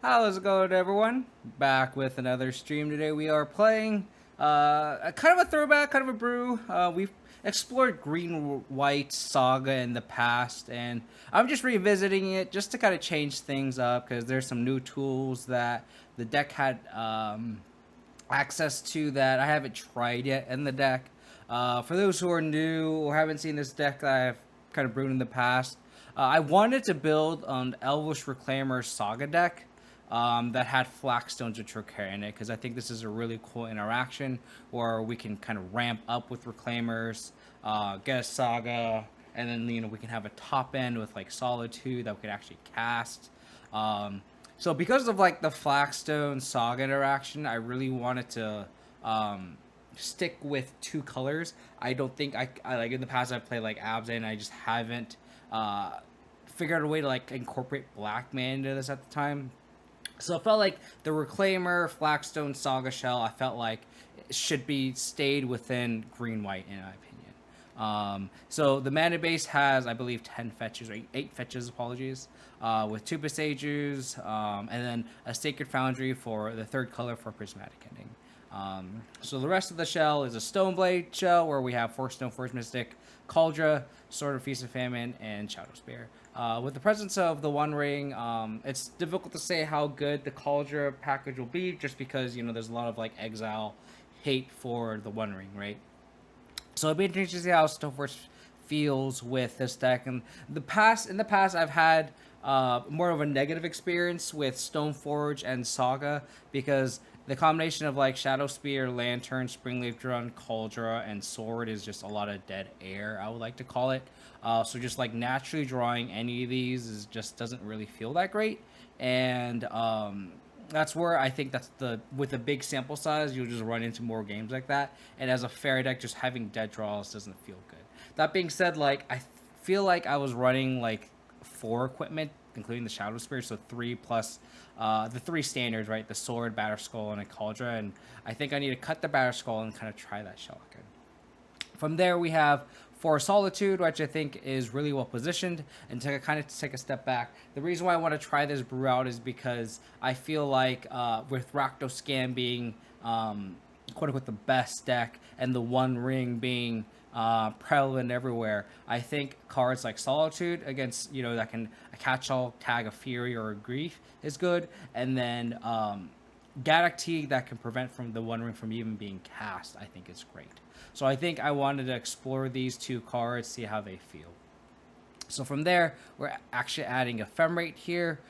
How's it going, everyone? Back with another stream today. We are playing a kind of a throwback, kind of a brew. We've explored Green White Saga in the past, and I'm just revisiting it just to kind of change things up because there's some new tools that the deck had access to that I haven't tried yet in the deck. For those who are new or haven't seen this deck that I've kind of brewed in the past, I wanted to build an Elvish Reclaimer Saga deck that had Flagstones and Trocare in it because I think this is a really cool interaction where we can kind of ramp up with Reclaimers, get a Saga, and then we can have a top end with like Solitude that we could actually cast. So because of like the Flagstone Saga interaction, I really wanted to stick with two colors. I don't think I like in the past I've played like Abs and I just haven't figured out a way to like incorporate black man into this at the time. So it felt like the Reclaimer Flagstone Saga shell. I felt like it should be stayed within green white in my opinion. So the mana base has, I believe, 10 fetches or eight fetches. Apologies, with two Besagers, and then a Sacred Foundry for the third color for Prismatic Ending. So the rest of the shell is a Stoneblade shell where we have 4 Stoneforge Mystic, Cauldra, Sword of Feast and Famine, and Shadow Spear. With the presence of the One Ring, it's difficult to say how good the Cauldra package will be just because, there's a lot of like exile hate for the One Ring, right? So it'd be interesting to see how Stoneforge feels with this deck. And in the past, I've had more of a negative experience with Stoneforge and Saga because the combination of like Shadow Spear, Lantern, Springleaf Drone, Cauldra, and Sword is just a lot of dead air, I would like to call it. So just like naturally drawing any of these just doesn't really feel that great. And that's where I think with a big sample size, you'll just run into more games like that. And as a fair deck, just having dead draws doesn't feel good. That being said, like I feel like I was running like 4 equipment, including the Shadow Spear, so 3 plus the 3 standards, right? The Sword, Batterskull, and a Cauldra. And I think I need to cut the Batterskull and kind of try that shell again. From there, we have for Solitude, which I think is really well positioned, and to kind of take a step back. The reason why I want to try this brew out is because I feel like with Rakdos being quote unquote the best deck, and the One Ring being prevalent everywhere, I think cards like Solitude against that can a catch-all tag a Fury or a Grief is good, and then Gaddock Teeg that can prevent from the One Ring from even being cast, I think is great. So I think I wanted to explore these 2 cards, see how they feel. So from there, we're actually adding Ephemerate here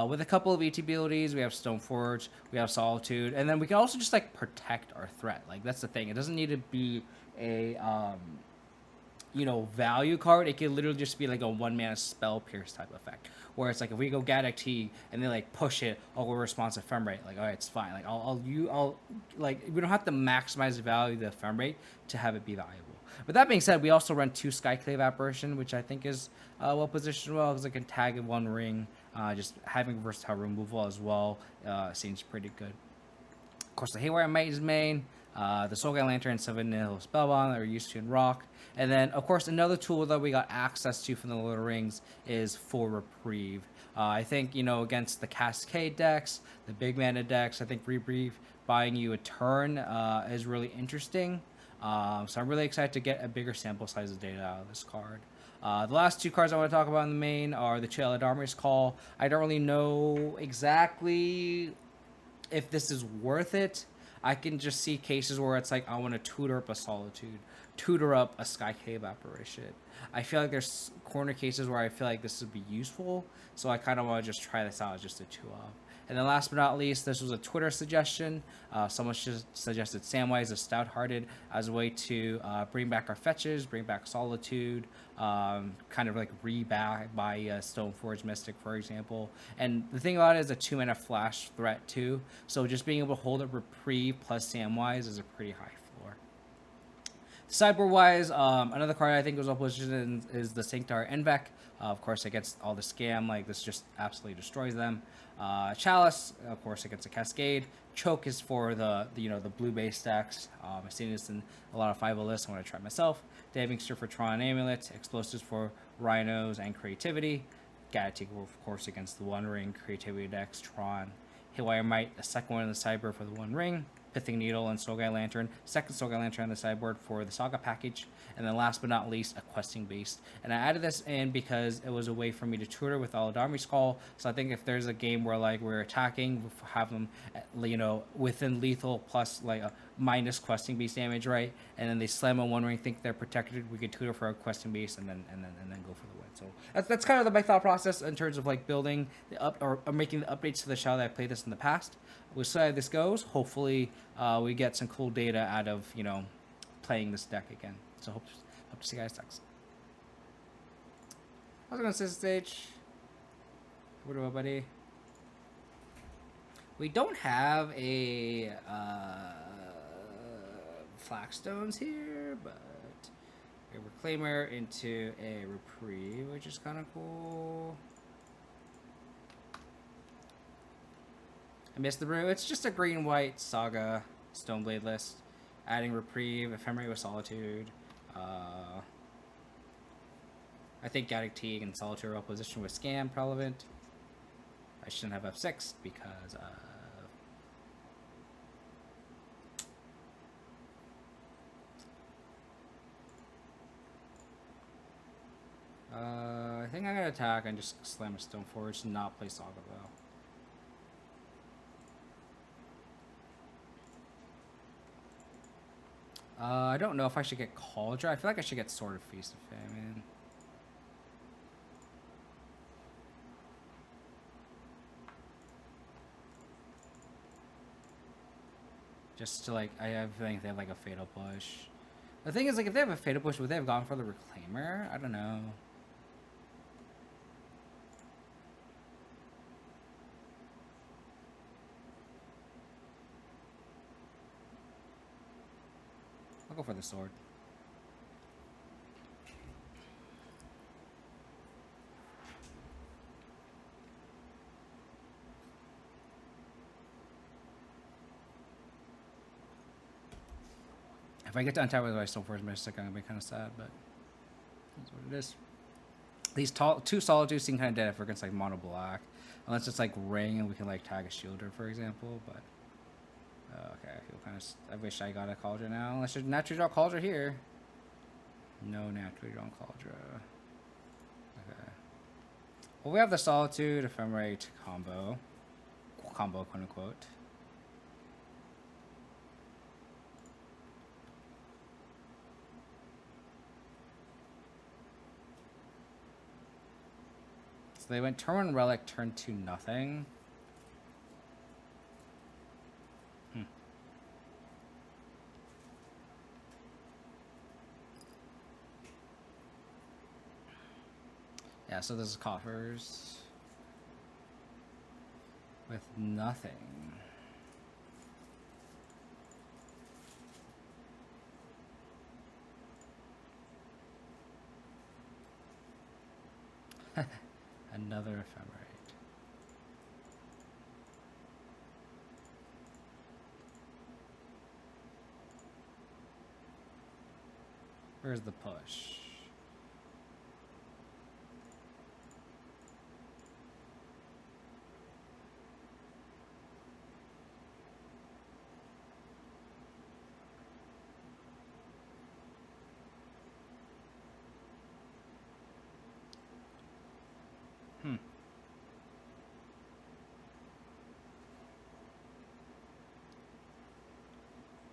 with a couple of ET abilities. We have Stoneforge, we have Solitude, and then we can also just like protect our threat. Like that's the thing. It doesn't need to be a value card. It can literally just be like a 1-mana spell pierce type effect. Where it's like if we go Gaddock Teeg and they like push it, I'll go response Ephemerate. Like, all right, it's fine. Like I'll like we don't have to maximize the value of the Ephemerate to have it be valuable. But that being said, we also run 2 Skyclave Apparition, which I think is well positioned because it can tag in 1 ring. Just having versatile removal as well seems pretty good. Of course, the Haywire Might is main. The Soulguide Lantern and 7 Nihil Spellbomb that we're used to in Rock. And then, of course, another tool that we got access to from the Lord of the Rings is for Reprieve. I think, against the Cascade decks, the big mana decks, I think Reprieve buying you a turn is really interesting. So I'm really excited to get a bigger sample size of data out of this card. The last 2 cards I want to talk about in the main are the Chalice Armory's Call. I don't really know exactly if this is worth it. I can just see cases where it's like I want to tutor up a Solitude, tutor up a Skyclave Apparition. I feel like there's corner cases where I feel like this would be useful, so I kind of want to just try this out as just a 2-of. And then last but not least, this was a Twitter suggestion. Someone suggested Samwise of Stout-Hearted as a way to bring back our fetches, bring back Solitude, kind of like rebuy Stoneforge Mystic, for example. And the thing about it is a 2-mana flash threat too. So just being able to hold a Reprieve plus Samwise is a pretty high floor. Sideboard-wise, another card I think was well positioned is the Sanctar Envec. Of course, against all the scam, like this just absolutely destroys them. Chalice, of course, against a Cascade. Choke is for the blue base stacks. I've seen this in a lot of 5 lists. I want to try myself. Daving Stir for Tron and Amulet. Explosives for Rhinos and Creativity. Gaddock Teeg, of course, against the One Ring, Creativity Dex, Tron, Haywire Might, a second one in the sideboard for the One Ring, Pithing Needle and Sogai Lantern, second Sogai Lantern on the sideboard for the Saga package, and then last but not least, a Questing Beast. And I added this in because it was a way for me to tutor with Aladarmi's Call, so I think if there's a game where like we're attacking, we'll have them, you know, within lethal plus like a minus Questing Beast damage, right? And then they slam on One Ring, think they're protected, we could tutor for a Questing Beast and then go for the win. So that's kind of my thought process in terms of like building the up or making the updates to the shell that I played this in the past. We'll see how this goes. Hopefully, we get some cool data out of, you know, playing this deck again. So hope to see you guys next. I was gonna say stage. What about, buddy? We don't have a Flagstones here, but a Reclaimer into a Reprieve, which is kind of cool. I missed the brew. It's just a green-white Saga Stoneblade list. Adding Reprieve, Ephemerate with Solitude. I think Gaddock Teeg and Solitude are all positioned with Scam relevant. I shouldn't have F6 because I think I'm gonna attack and just slam a Stone Forge and not play Saga though. I don't know if I should get Cauldron. I feel like I should get Sword of Feast of Famine. Just to like, I have a feeling they have like a Fatal Push. The thing is, like, if they have a Fatal Push, would they have gone for the Reclaimer? I don't know. I'll go for the sword. If I get to untap with my Stone Forge Mystic, I'm gonna be kind of sad, but that's what it is. These two Solitudes seem kind of dead if we're against like mono black, unless it's like Ring and we can like tag a Shielder, for example. But okay, I feel kind of. I wish I got a Cauldron now. Unless there's naturally draw Cauldron here. No naturally drawn Cauldron. Okay. Well, we have the Solitude Ephemerate combo, quote unquote. So they went turn 1 Relic, turn 2 nothing. Yeah, so this is Coffers with nothing. Another Ephemerate. Where's the push?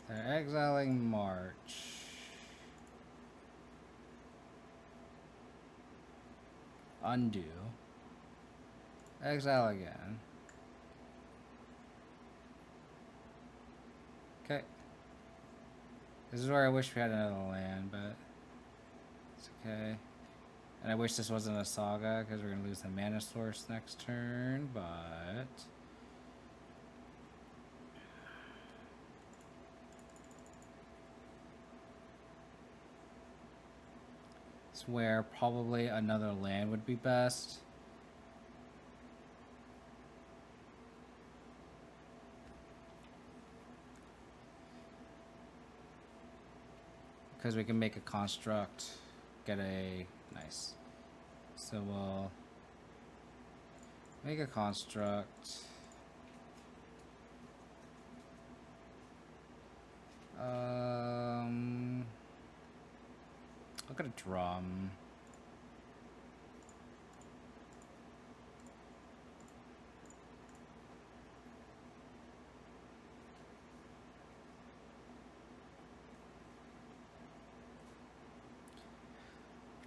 They're exiling March. Undo. Exile again. Okay. This is where I wish we had another land, but it's okay. And I wish this wasn't a Saga, because we're going to lose the mana source next turn, but... it's where probably another land would be best. Because we can make a construct, get a... nice. So we'll Make a construct. Look at a drum.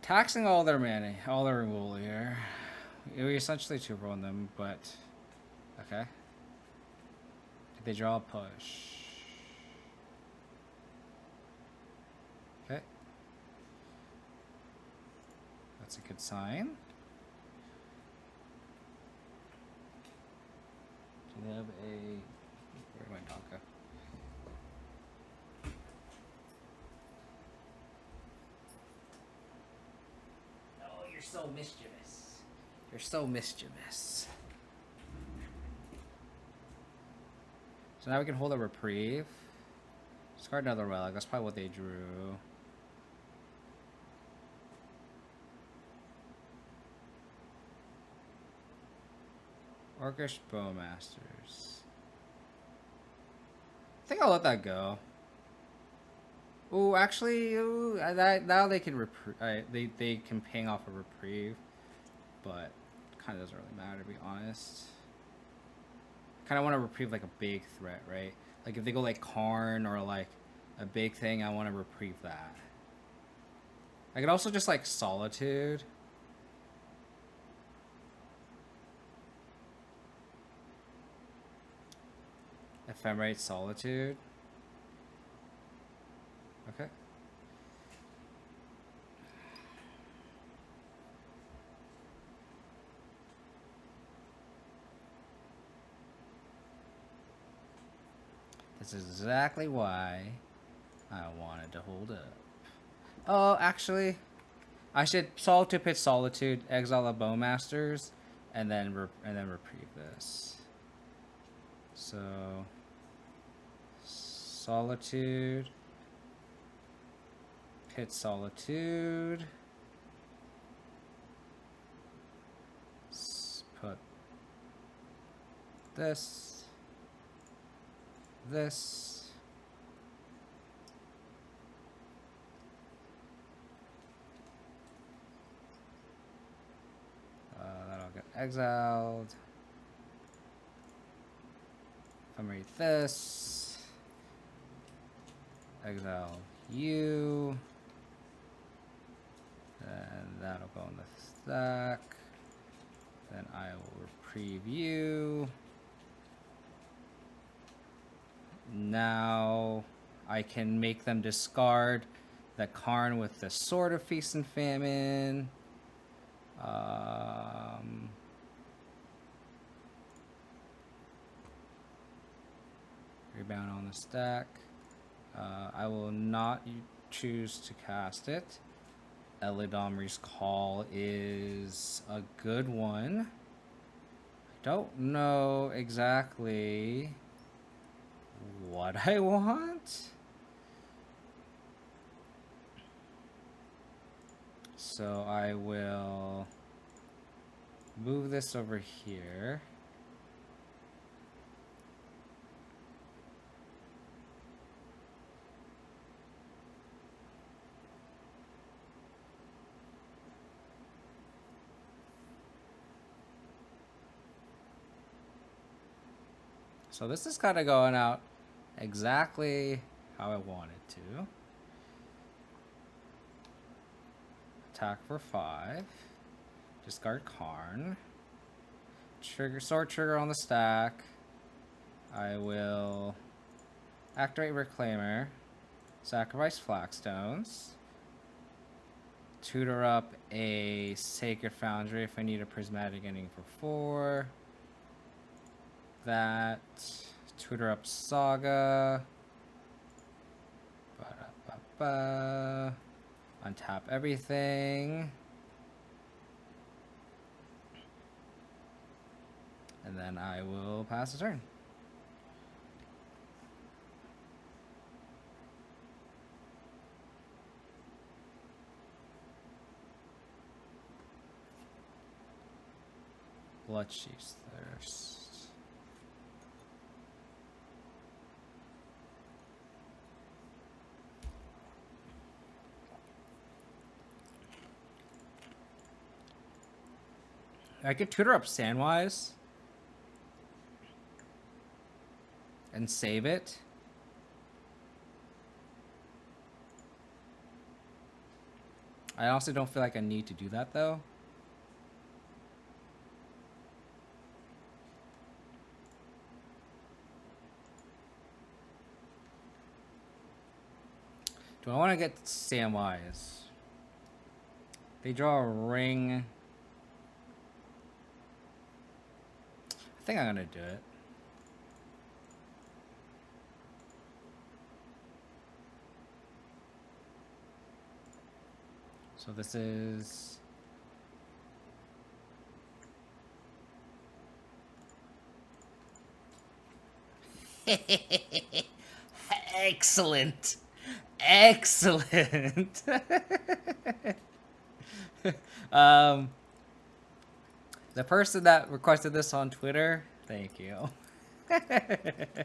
Taxing all their mana, all their removal here. We essentially two-roll them, but okay. Did they draw a push? Okay. That's a good sign. Do they have a... Where did my dog go? Oh, you're so mischievous. You're so mischievous. So now we can hold a Reprieve. Discard another relic. That's probably what they drew. Orcish Bowmasters. I think I'll let that go. Ooh, actually, now they can they can ping off a Reprieve, but kind of doesn't really matter, to be honest. Kind of want to Reprieve like a big threat, right? Like if they go like Karn or like a big thing, I want to Reprieve that. I could also just like Solitude. Ephemerate Solitude. Okay. This is exactly why I wanted to hold up. Oh, actually, I should Solitude pitch Solitude, exile the Bowmasters, and then Reprieve this. So Solitude, pit Solitude. Put this. That'll get exiled. Ephemerate this. Exile you. And that'll go in the stack. Then I will Reprieve you. Now I can make them discard the Karn with the Sword of Feast and Famine. Rebound on the stack. I will not choose to cast it. Elidomri's Call is a good one. I don't know exactly what I want. So I will move this over here. So this is kind of going out exactly how I want it to. Attack for 5. Discard Karn. Trigger sword trigger on the stack. I will activate Reclaimer. Sacrifice Flagstones. Tutor up a Sacred Foundry if I need a Prismatic Ending for 4. That. Tutor up Saga. Ba-da-ba-ba. Untap everything. And then I will pass the turn. Bloodchief's Thirst. I could tutor up Sandwise and save it. I also don't feel like I need to do that though. Do I want to get Samwise? They draw a ring. I think I'm gonna do it. So this is excellent. Excellent. The person that requested this on Twitter, thank you. Alrighty.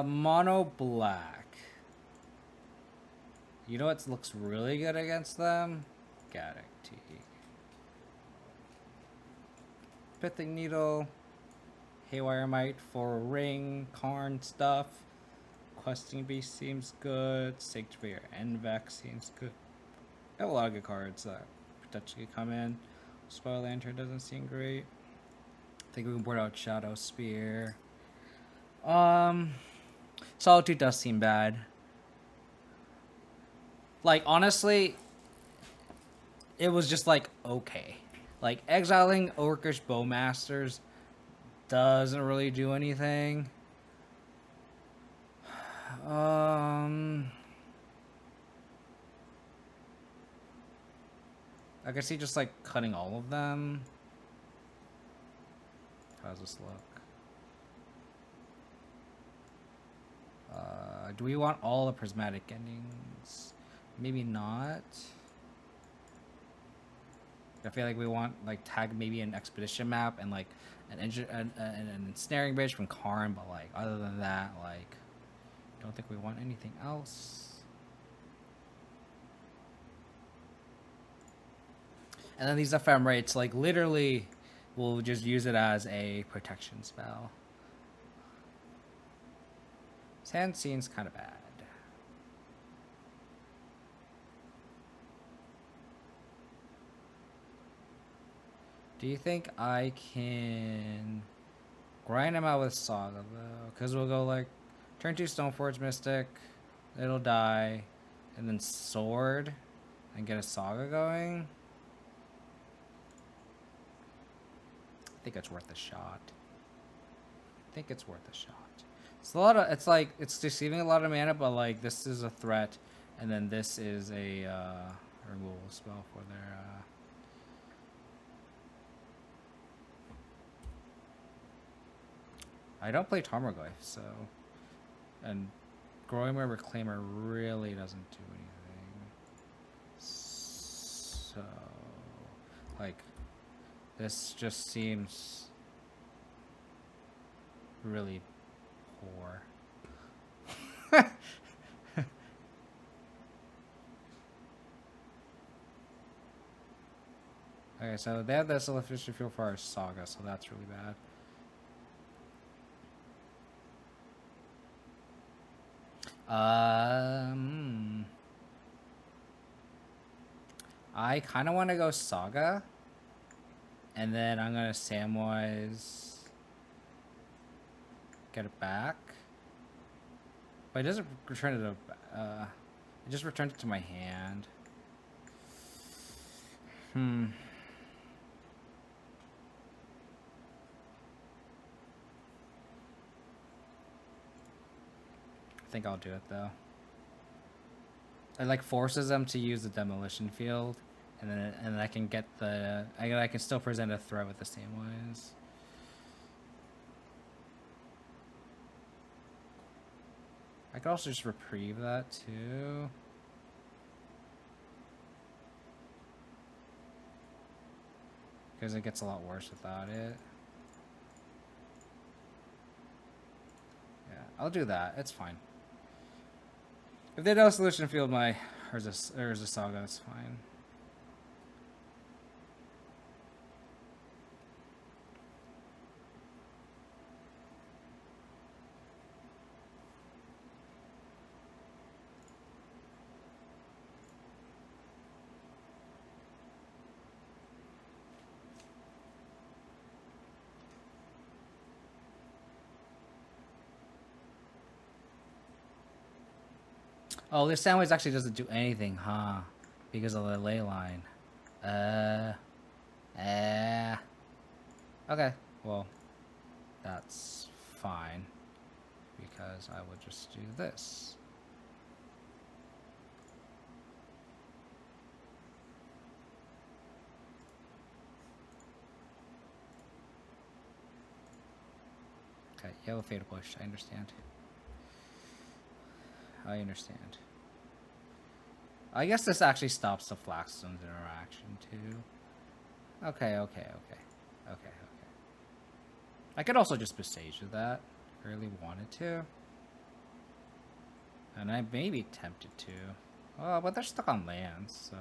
Mono black. You know what looks really good against them? Gaddock Teeg. Pithing Needle. Haywire Might for a ring. Karn stuff. Questing Beast seems good. Sanctuary Envex seems good. I have a lot of good cards that potentially come in. Spoil Lantern doesn't seem great. I think we can board out Shadow Spear. Solitude does seem bad. Like, honestly, it was just like, okay. Like, exiling Orcish Bowmasters doesn't really do anything. I can see just like cutting all of them. How does this look? Do we want all the prismatic endings? Maybe not. I feel like we want like tag maybe an expedition map and like an ensnaring bridge from Karn, but like other than that, like don't think we want anything else. And then these Ephemerates, like literally, we'll just use it as a protection spell. Sand seems kind of bad. Do you think I can grind him out with Saga though? Because we'll go like turn 2 Stoneforge Mystic, it'll die, and then Sword, and get a Saga going. I think it's worth a shot. I think it's worth a shot. It's a lot of. It's like it's deceiving a lot of mana, but like this is a threat, and then this is a removal spell for their. I don't play Tarmogoyf, so, and Growing Reclaimer really doesn't do anything. So, like, this just seems really poor. Okay, so they have this Celestial Field for our Saga, so that's really bad. I kind of want to go Saga, and then I'm gonna Samwise get it back, but it doesn't return it. It just returns it to my hand. I think I'll do it though. It like forces them to use the demolition field, and then I can get the I can still present a threat with the Samwise. I could also just reprieve that too. Because it gets a lot worse without it. Yeah, I'll do that. It's fine. If they don't solution field my Urza Saga, it's fine. Oh, this sandwich actually doesn't do anything, huh? Because of the ley line. Okay, well, that's fine. Because I would just do this. Okay, yellow fatal push, I understand. I understand. I guess this actually stops the Flaxstone's interaction too. Okay. I could also just besiege with that. If I really wanted to. And I may be tempted to. Oh, but they're stuck on land, so...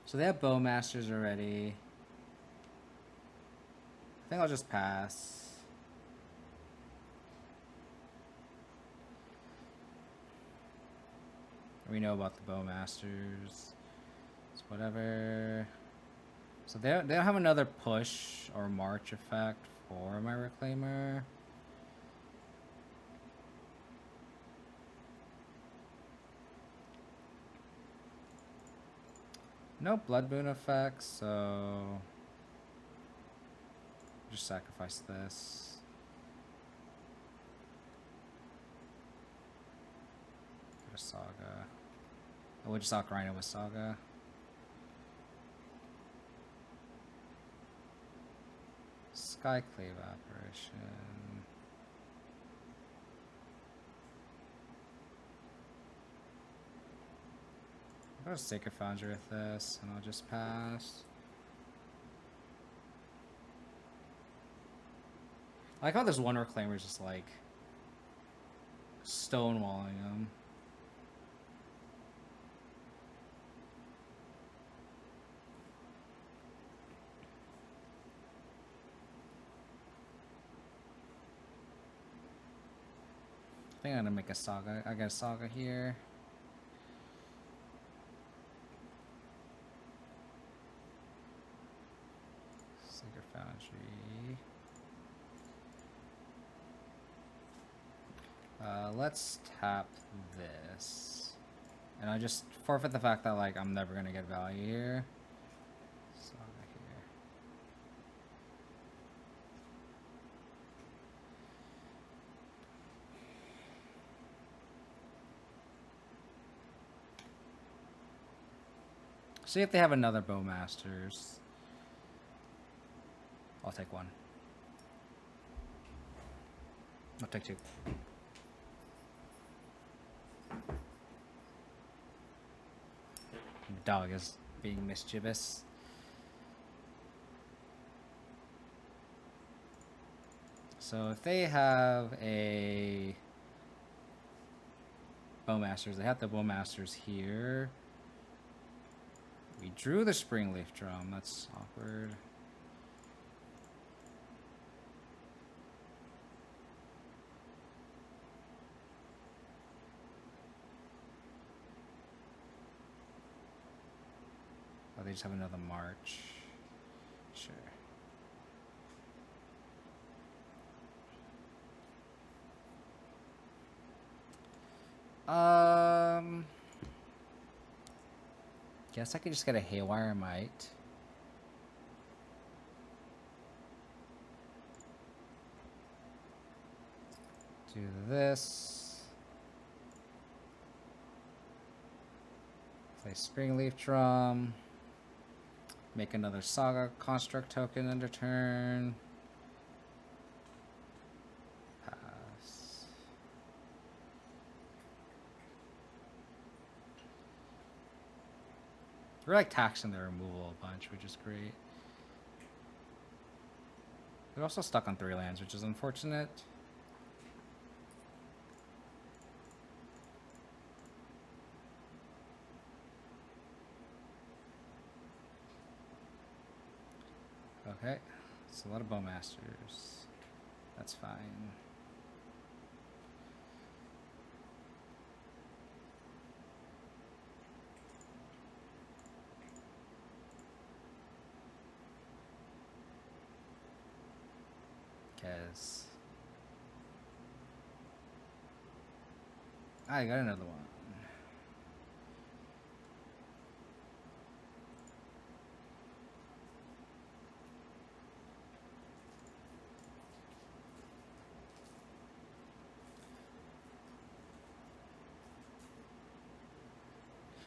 So they have Bowmasters already. I think I'll just pass. We know about the Bowmasters. It's whatever. So they don't have another push or march effect for my Reclaimer. No Blood Boon effects, so just sacrifice this. Get a Saga. Oh, we'll just Rhino with Saga. Skyclave Apparition. I'll go Sacred Foundry with this, and I'll just pass. I like how this one Reclaimer is just like stonewalling them. I think I'm gonna make a Saga. I got a Saga here. Sacred Foundry. Let's tap this. And I just forfeit the fact that like I'm never gonna get value here. Saga here. See if they have another Bowmasters. I'll take one. I'll take two. The dog is being mischievous. So if they have a Bowmasters, they have the Bowmasters here. We drew the Springleaf Drum. That's awkward. Oh, they just have another march. Sure. Guess I could just get a Haywire Might. Do this. Play Springleaf Drum. Make another Saga Construct token end of turn. Pass. We're like taxing their removal a bunch, which is great. They're also stuck on 3 lands, which is unfortunate. Okay, it's a lot of Bowmasters. That's fine. Because I got another one.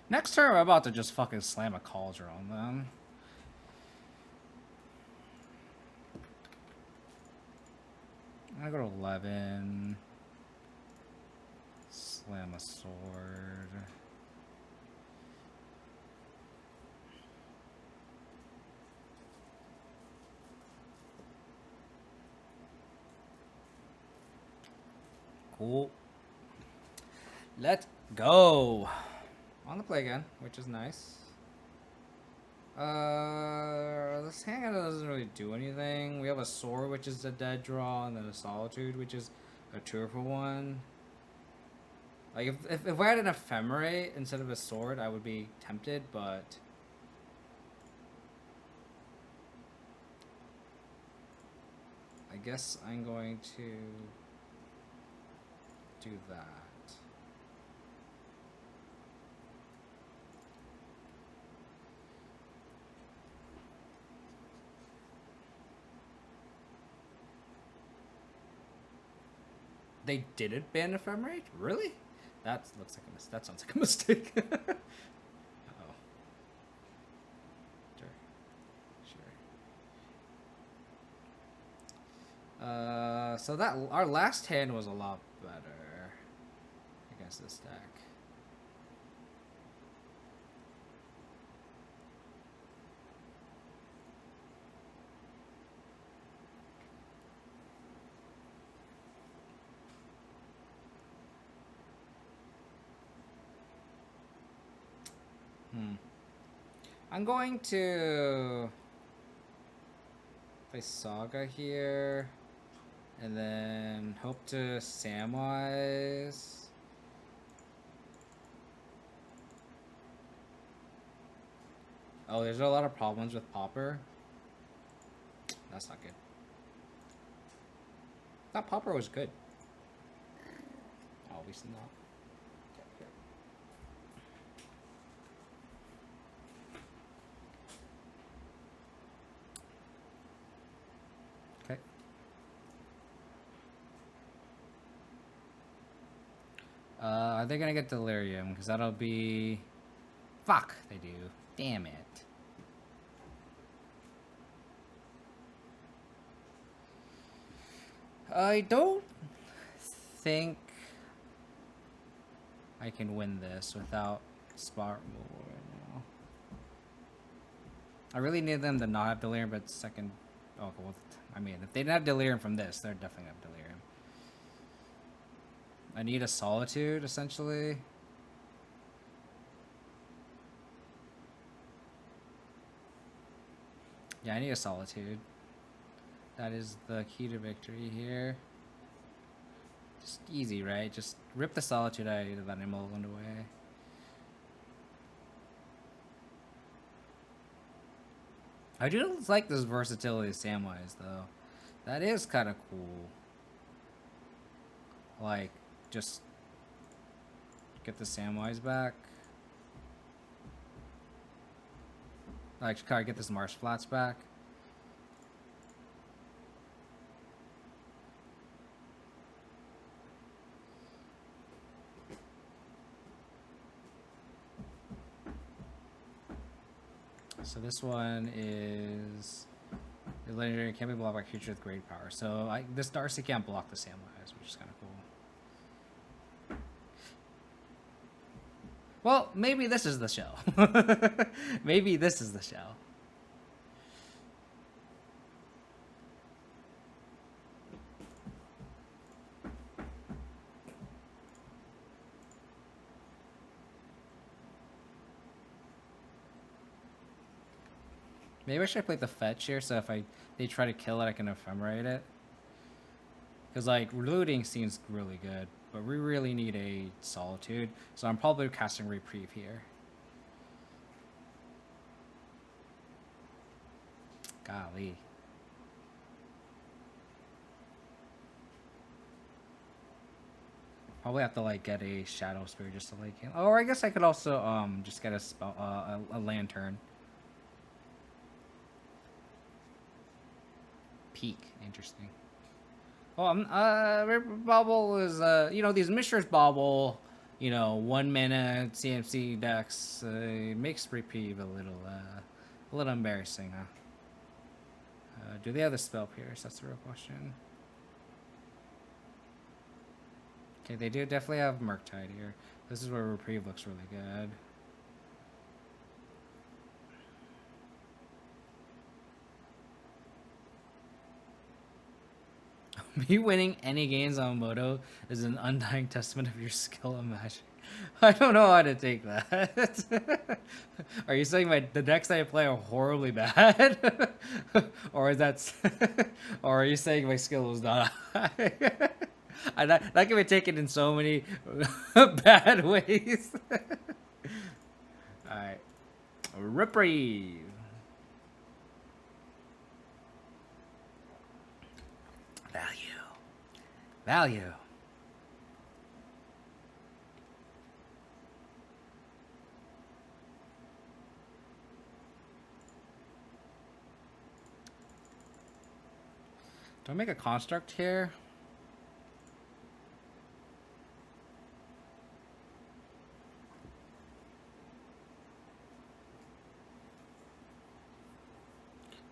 Next turn, we're about to just fucking slam a Cauldron on them. I go to 11. Slam a sword. Cool. Let's go. On the play again, which is nice. This hand doesn't really do anything. We have a sword, which is a dead draw, and then a Solitude, which is a 2-for-1. Like, if I had an Ephemerate instead of a sword, I would be tempted, but I guess I'm going to do that. They didn't ban Ephemerate? Really? That looks like that sounds like a mistake. Uh-oh. Sure. So that our last hand was a lot better against this deck. I'm going to play Saga here, and then hope to Samwise. Oh, there's a lot of problems with Pauper. That's not good. I thought Pauper was good. Obviously not. Okay. Are they gonna get Delirium? Because that'll be... Fuck, they do. Damn it. I don't think I can win this without spot removal right now. I really need them to not have Delirium, but second... Oh, well, I mean, if they didn't have Delirium from this, they're definitely gonna have Delirium. I need a Solitude, essentially. Yeah, I need a Solitude. That is the key to victory here. Just easy, right? Just rip the Solitude out of that emboldened away. I do like this versatility of Samwise, though. That is kind of cool. Like, just get the Samwise back. Like, kind of get this Marsh Flats back. So this one is the legendary can't be blocked by creature with great power. So this Darcy can't block the Samwise, which is kind of cool. Well, maybe this is the shell. Maybe this is the shell. Maybe I should play the fetch here, so if they try to kill it, I can ephemerate it. Because, like, looting seems really good, but we really need a Solitude, so I'm probably casting Reprieve here. Golly. Probably have to, like, get a Shadow Spear just to, like... Or I guess I could also, just get a spell, a Lantern. Peak. Interesting. Well, Bobble is, you know, these Mishra's Bobble, you know, 1 mana CMC decks, makes Reprieve a little embarrassing, huh? Do they have the Spell Pierce? That's the real question. Okay, they do definitely have Murktide here. This is where Reprieve looks really good. Me winning any games on Moto is an undying testament of your skill of Magic. I don't know how to take that. Are you saying the decks I play are horribly bad? Or is that... or are you saying my skill is not high? That can be taken in so many bad ways. Alright. Reprieve. Value. Do I make a construct here?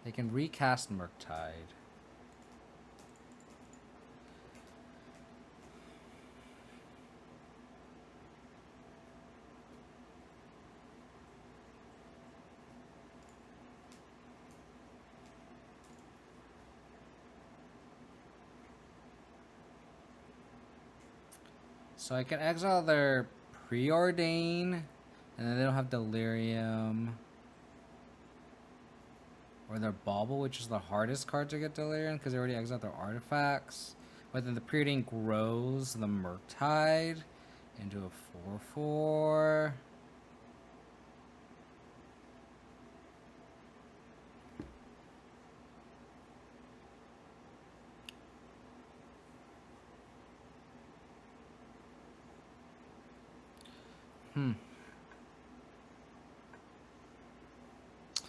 They can recast Murktide. So I can exile their Preordain, and then they don't have Delirium. Or their Bauble, which is the hardest card to get Delirium, because they already exiled their artifacts. But then the Preordain grows the Murktide into a 4/4.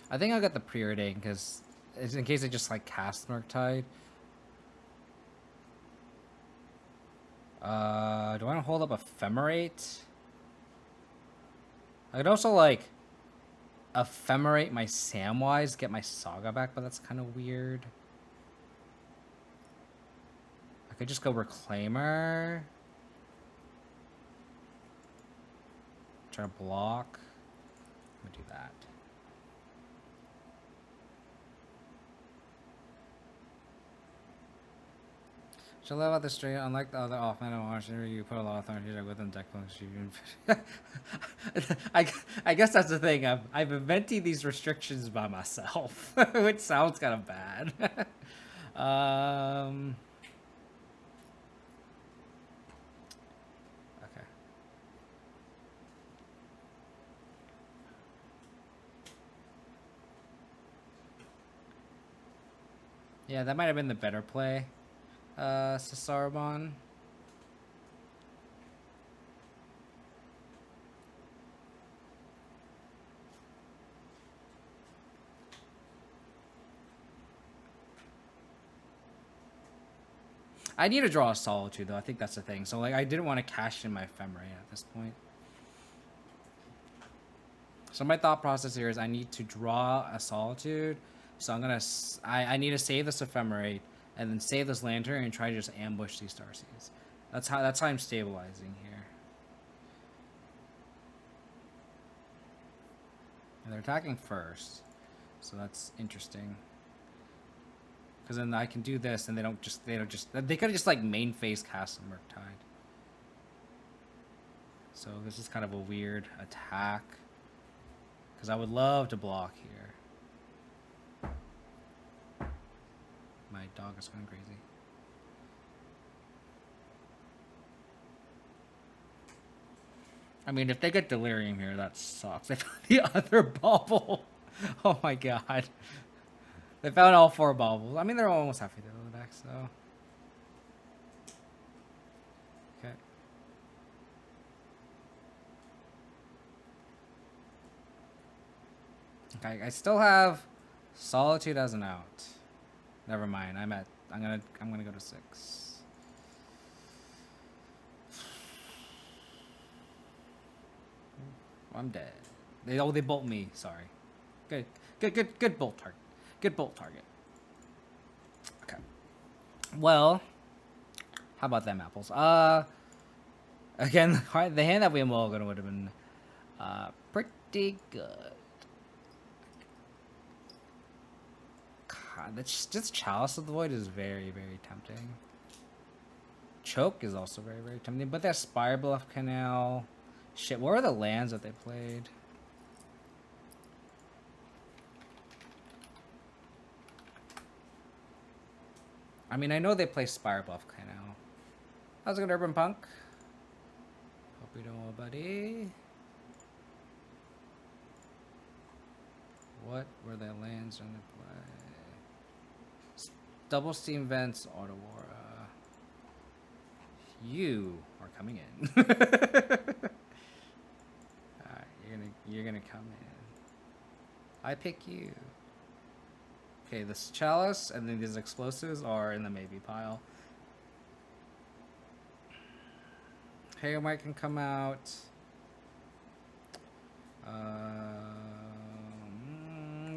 I think I'll get the Preordain because in case I just like cast Murktide. Do I want to hold up Ephemerate? I could also like Ephemerate my Samwise, get my Saga back, but that's kind of weird. I could just go Reclaimer. Try to block. I'm gonna do that. Should love out the straight. Unlike the other off-mana monsters, you put a lot of authority within deck function. I guess that's the thing. I've invented these restrictions by myself, which sounds kind of bad. Okay. Yeah, that might have been the better play. Sasarabon. I need to draw a Solitude, though. I think that's the thing. So, like, I didn't want to cash in my Ephemerate at this point. So my thought process here is I need to draw a Solitude. So I'm gonna I need to save this Ephemerate and then save this Lantern and try to just ambush these Starseeds. That's how I'm stabilizing here. And they're attacking first, so that's interesting. Because then I can do this, and they could have just like main phase cast a Murktide. So this is kind of a weird attack. Because I would love to block here. My dog is going crazy. I mean, if they get Delirium here, that sucks. They found the other bauble. Oh my god. They found all 4 baubles. I mean, they're almost halfway through the deck, so. Okay. Okay, I still have Solitude as an out. Never mind. I'm gonna go to 6. I'm dead. They bolt me. Sorry. Good bolt target. Good bolt target. Okay. Well, how about them apples? Again, the hand that we mulliganed would have been pretty good. God, this Chalice of the Void is very, very tempting. Choke is also very, very tempting. But that Spire Bluff Canal. Shit, what were the lands that they played? I mean, I know they play Spire Bluff Canal. How's it going, Urban Punk? Hope you're doing well, buddy. What were the lands on the play? Double Steam Vents, Autowara. You are coming in. Alright, you're gonna come in. I pick you. Okay, this Chalice and then these explosives are in the maybe pile. Hailmite can come out.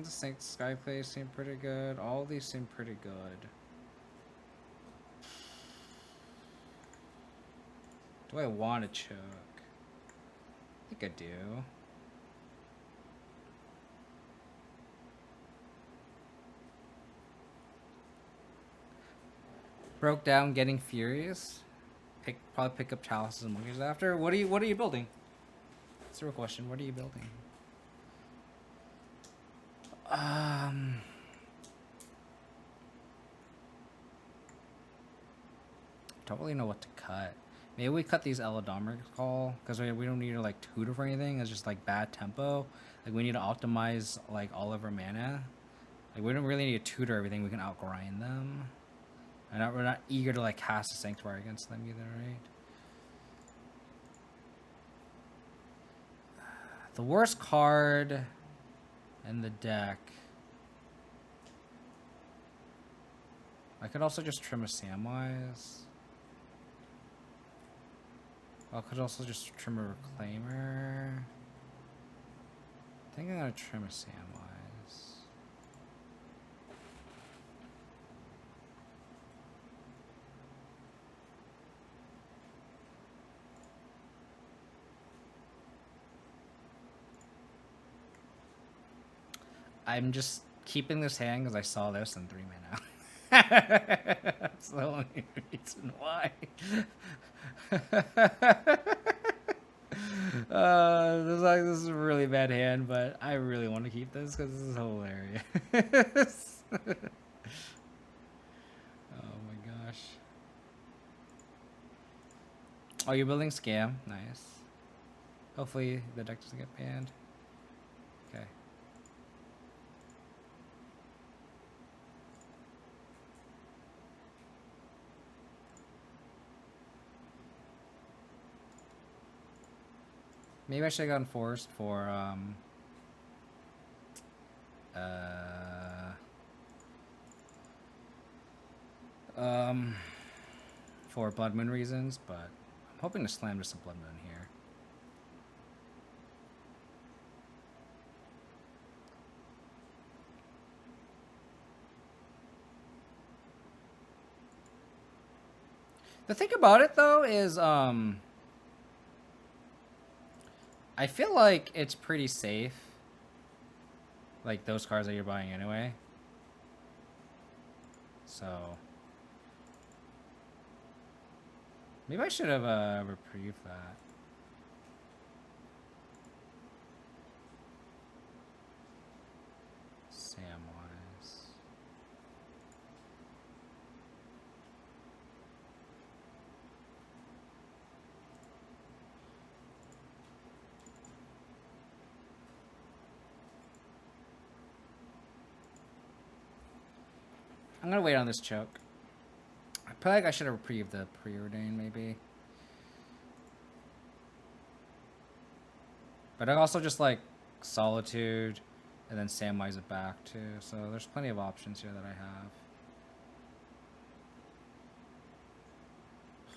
The Skyplays seem pretty good. All these seem pretty good. Do I want to choke? I think I do. Broke down, getting furious. Probably pick up chalices and monkeys after. What are you building? That's the real question. What are you building? Don't really know what to cut. Maybe we cut these Elodomric Call because we don't need to like tutor for anything. It's just like bad tempo. Like we need to optimize like all of our mana. Like we don't really need to tutor everything. We can outgrind them. And we're not eager to like cast a Sanctuary against them either, right? The worst card in the deck. I could also just trim a Samwise. I could also just trim a Reclaimer. I think I'm gonna trim a Samwise. I'm just keeping this hand because I saw this in 3 mana. That's the only reason why. This is a really bad hand, but I really want to keep this because this is hilarious. Oh my gosh. Oh, you're building Scam? Nice. Hopefully the deck doesn't get banned. Okay. Maybe I should have gone Forest for Blood Moon reasons, but I'm hoping to slam just a Blood Moon here. The thing about it though is I feel like it's pretty safe. Like those cards that you're buying anyway. So maybe I should have reprieved that. Samwise. I'm gonna wait on this choke. I feel like I should have reprieved the preordain maybe. But I also just like Solitude and then Samwise it back too. So there's plenty of options here that I have.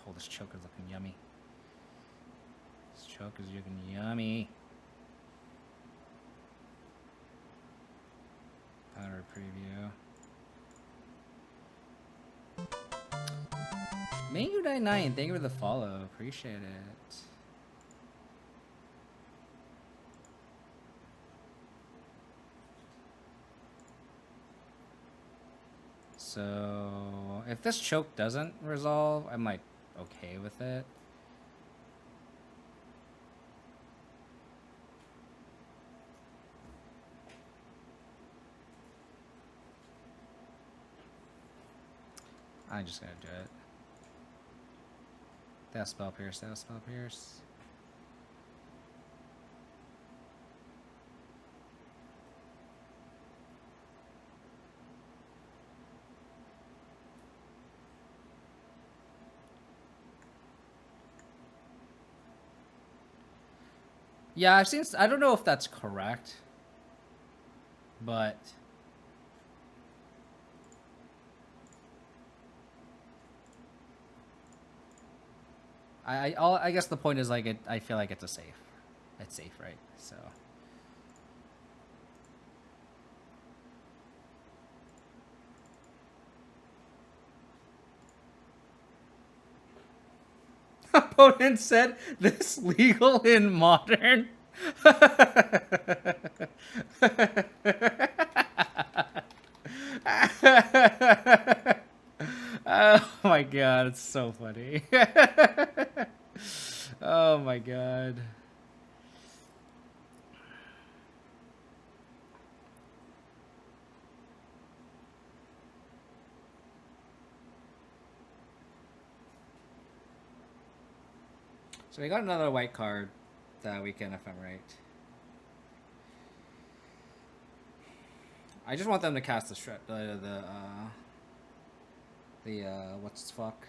Oh, this choke is looking yummy. This choke is looking yummy. Power preview. Mangu99, thank you for the follow. Appreciate it. So, if this choke doesn't resolve, I'm like okay with it. I'm just gonna do it. That spell pierce, that spell pierce. Yeah, I've seen. I don't know if that's correct, but I guess the point is like it. I feel like it's a safe. It's safe, right? So. Opponent said this legal in modern. Oh my god, it's so funny. Oh my god. So we got another white card that we can ephemerate. I just want them to cast the shred, what's fuck?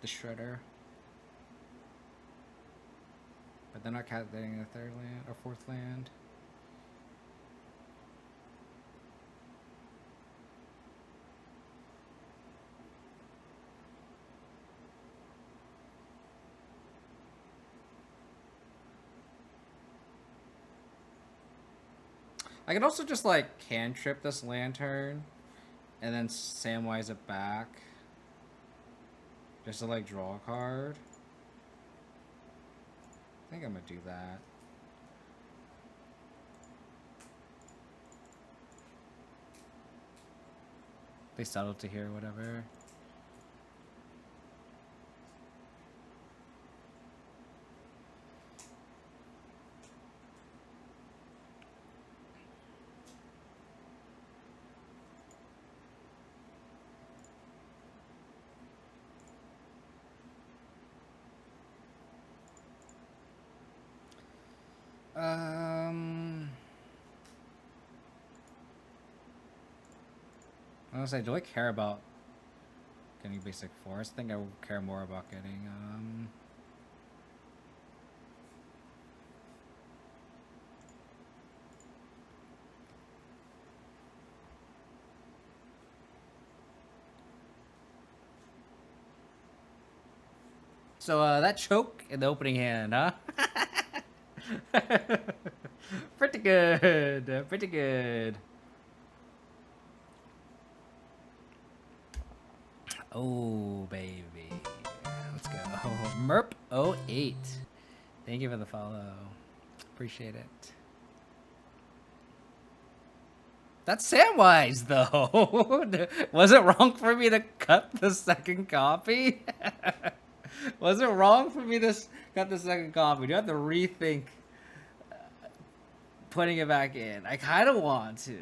The shredder. But they're not casting a third land or fourth land. I could also just like cantrip this lantern and then Samwise it back. Just to like draw a card. I think I'm gonna do that. They settled to here, whatever. I was gonna say, do I care about getting basic force? I think I will care more about getting So that choke in the opening hand, huh? Pretty good, pretty good. Oh, baby. Let's go. Murp08. Thank you for the follow. Appreciate it. That's Samwise, though. Was it wrong for me to cut the second copy? Was it wrong for me to cut the second copy? Do you have to rethink putting it back in? I kind of want to.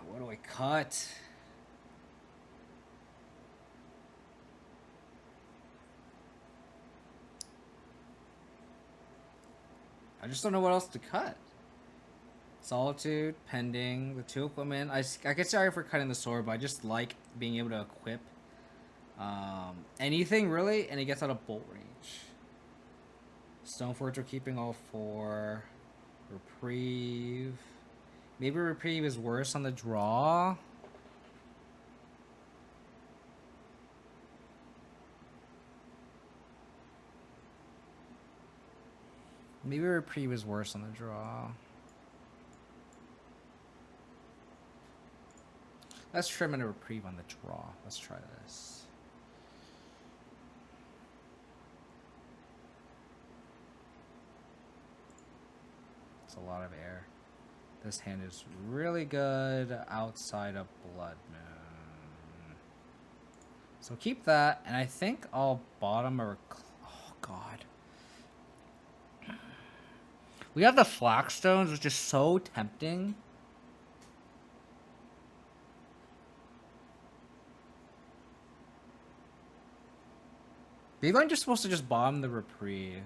What do I cut? I just don't know what else to cut. Solitude, pending, the 2 equipment. I get sorry for cutting the sword, but I just like being able to equip anything really, and it gets out of bolt range. Stoneforge we're keeping all 4. Reprieve. Maybe Reprieve is worse on the draw. Maybe Reprieve is worse on the draw. Let's trim in a Reprieve on the draw. Let's try this. It's a lot of air. This hand is really good outside of Blood Moon. So keep that, and I think I'll bottom a... Oh, God. We have the Flagstones, which is so tempting. Maybe I'm just supposed to just bottom the Reprieve.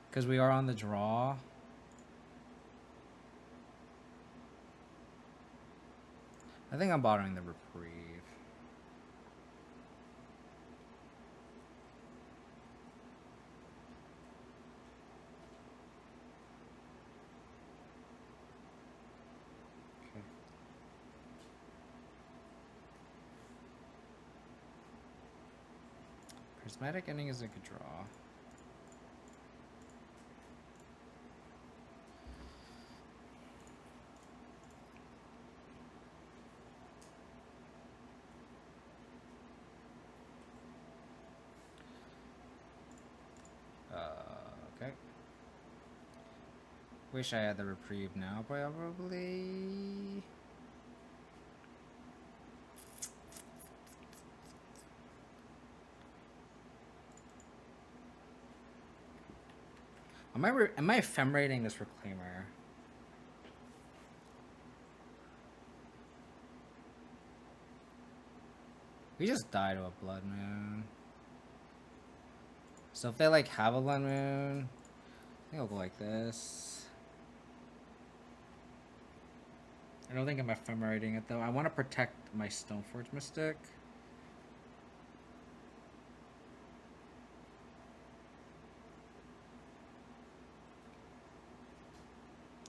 Because we are on the draw. I think I'm bottoming the Reprieve. Okay. Prismatic Ending is a good draw. Okay. Wish I had the Reprieve now, probably. Am I ephemerating this Reclaimer? We just die to a Blood Moon. So if they like have a Blood Moon, I think I'll go like this. I don't think I'm ephemerating it though. I want to protect my Stoneforge Mystic.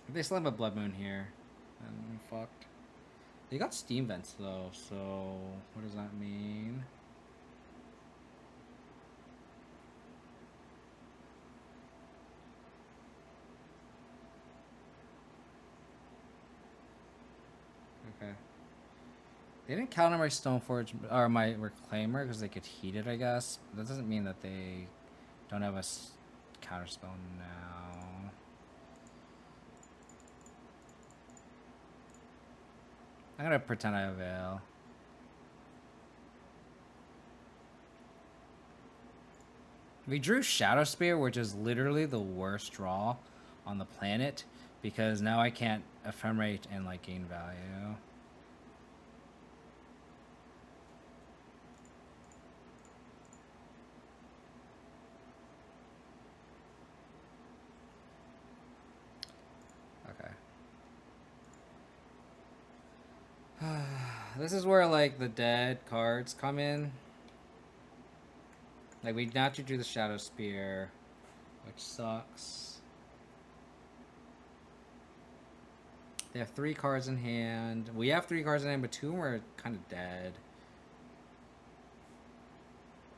If they still have a Blood Moon here, then I'm fucked. They got Steam Vents though, so what does that mean? Okay. They didn't counter my Stoneforge or my Reclaimer because they could heat it, I guess. That doesn't mean that they don't have a counterspell now. I'm gonna pretend I have Veil. We drew Shadow Spear, which is literally the worst draw on the planet, because now I can't Ephemerate and like gain value. This is where like the dead cards come in. Like we naturally drew the Shadow Spear, which sucks. They have 3 cards in hand. We have 3 cards in hand, but 2 of them are kind of dead.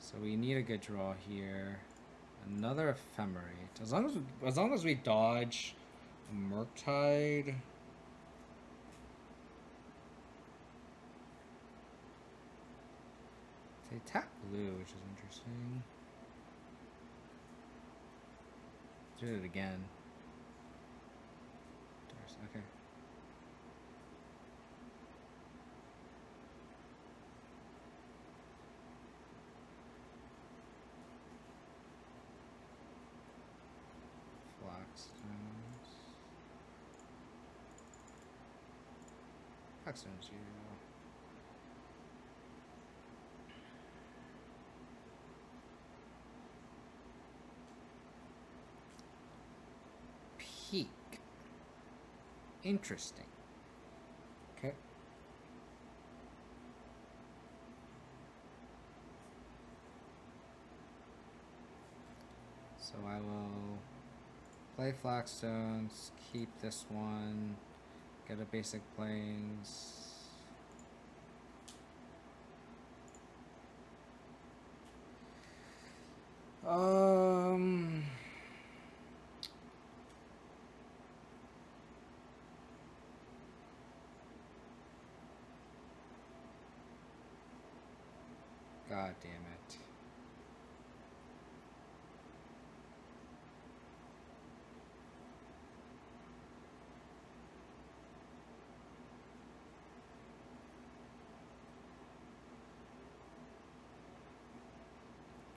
So we need a good draw here. Another Ephemerate. As long as we dodge Murktide. They tap blue, which is interesting. Do it again. Okay. Blackstones. Blackstones, yeah. Peak. Interesting. Okay. So I will play Flagstones, keep this one, get a basic plains. God damn it.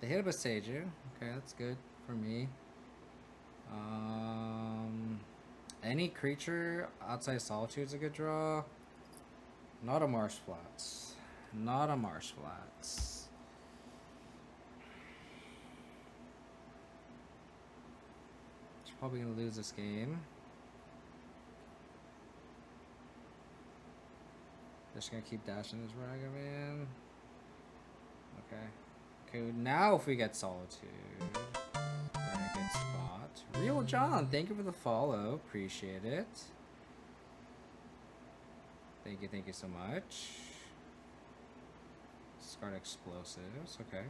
They hit up a Seiju. Okay, that's good for me. Any creature outside Solitude is a good draw. Not a Marsh Flats. Not a Marsh Flats. He's probably gonna lose this game. Just gonna keep dashing this Ragavan. Okay. Okay, now if we get Solitude, we're in a good spot. Real John, thank you for the follow. Appreciate it. Thank you so much. Discard explosives, okay.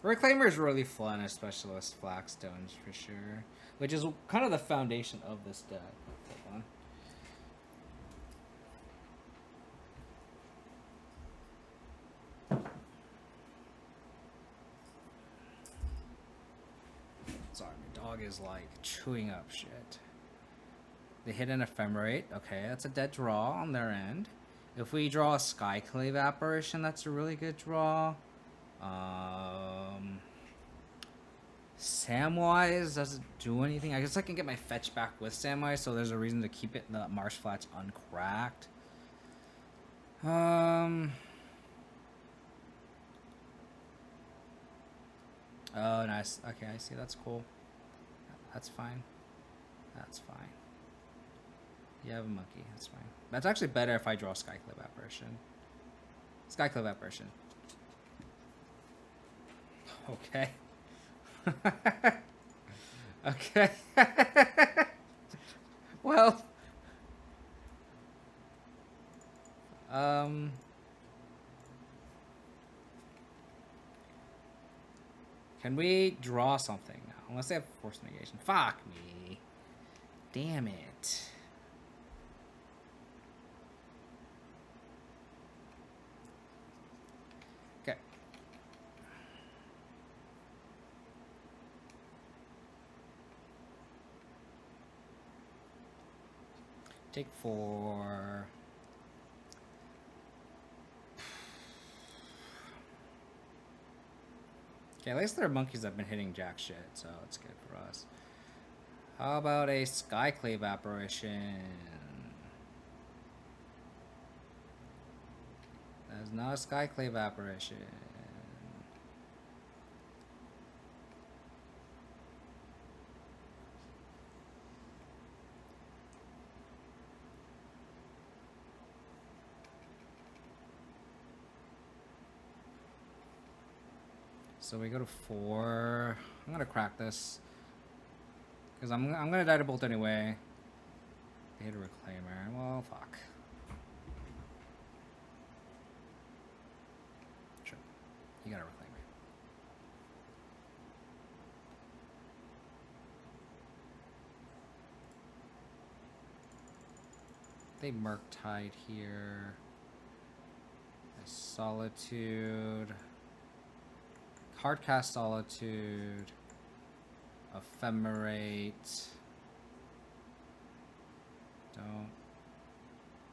Reclaimer is really fun as specialist Flagstones for sure, which is kind of the foundation of this deck. Hold on. Sorry, my dog is like chewing up shit. They hit an Ephemerate. Okay, that's a dead draw on their end. If we draw a Skyclave Apparition, that's a really good draw. Samwise doesn't do anything. I guess I can get my fetch back with Samwise, so there's a reason to keep it in the Marsh Flats uncracked. Oh, nice. Okay, I see. That's cool. That's fine. That's fine. You have a monkey. That's fine. That's actually better if I draw Skyclave Apparition. Skyclave Apparition. Okay. Okay. Well. Can we draw something now? Unless they have force negation. Fuck me. Damn it. Okay. Take 4. Okay, at least their monkeys have been hitting jack shit, so it's good for us. How about a Skyclave Apparition? That's not a Skyclave Apparition. So we go to 4. I'm gonna crack this because I'm gonna die to bolt anyway. They hit a Reclaimer. Well, fuck. You gotta reclaim it. They Murktide here. A Solitude. Hardcast Solitude. Ephemerate. Don't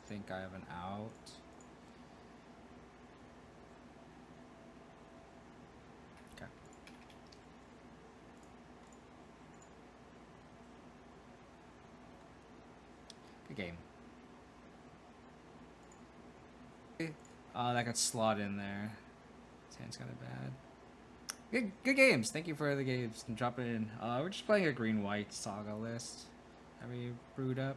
think I have an out. Okay. Good game. That got slot in there. His hand's kind of bad. Good games. Thank you for the games and dropping in. We're just playing a green-white saga list. Have we brewed up?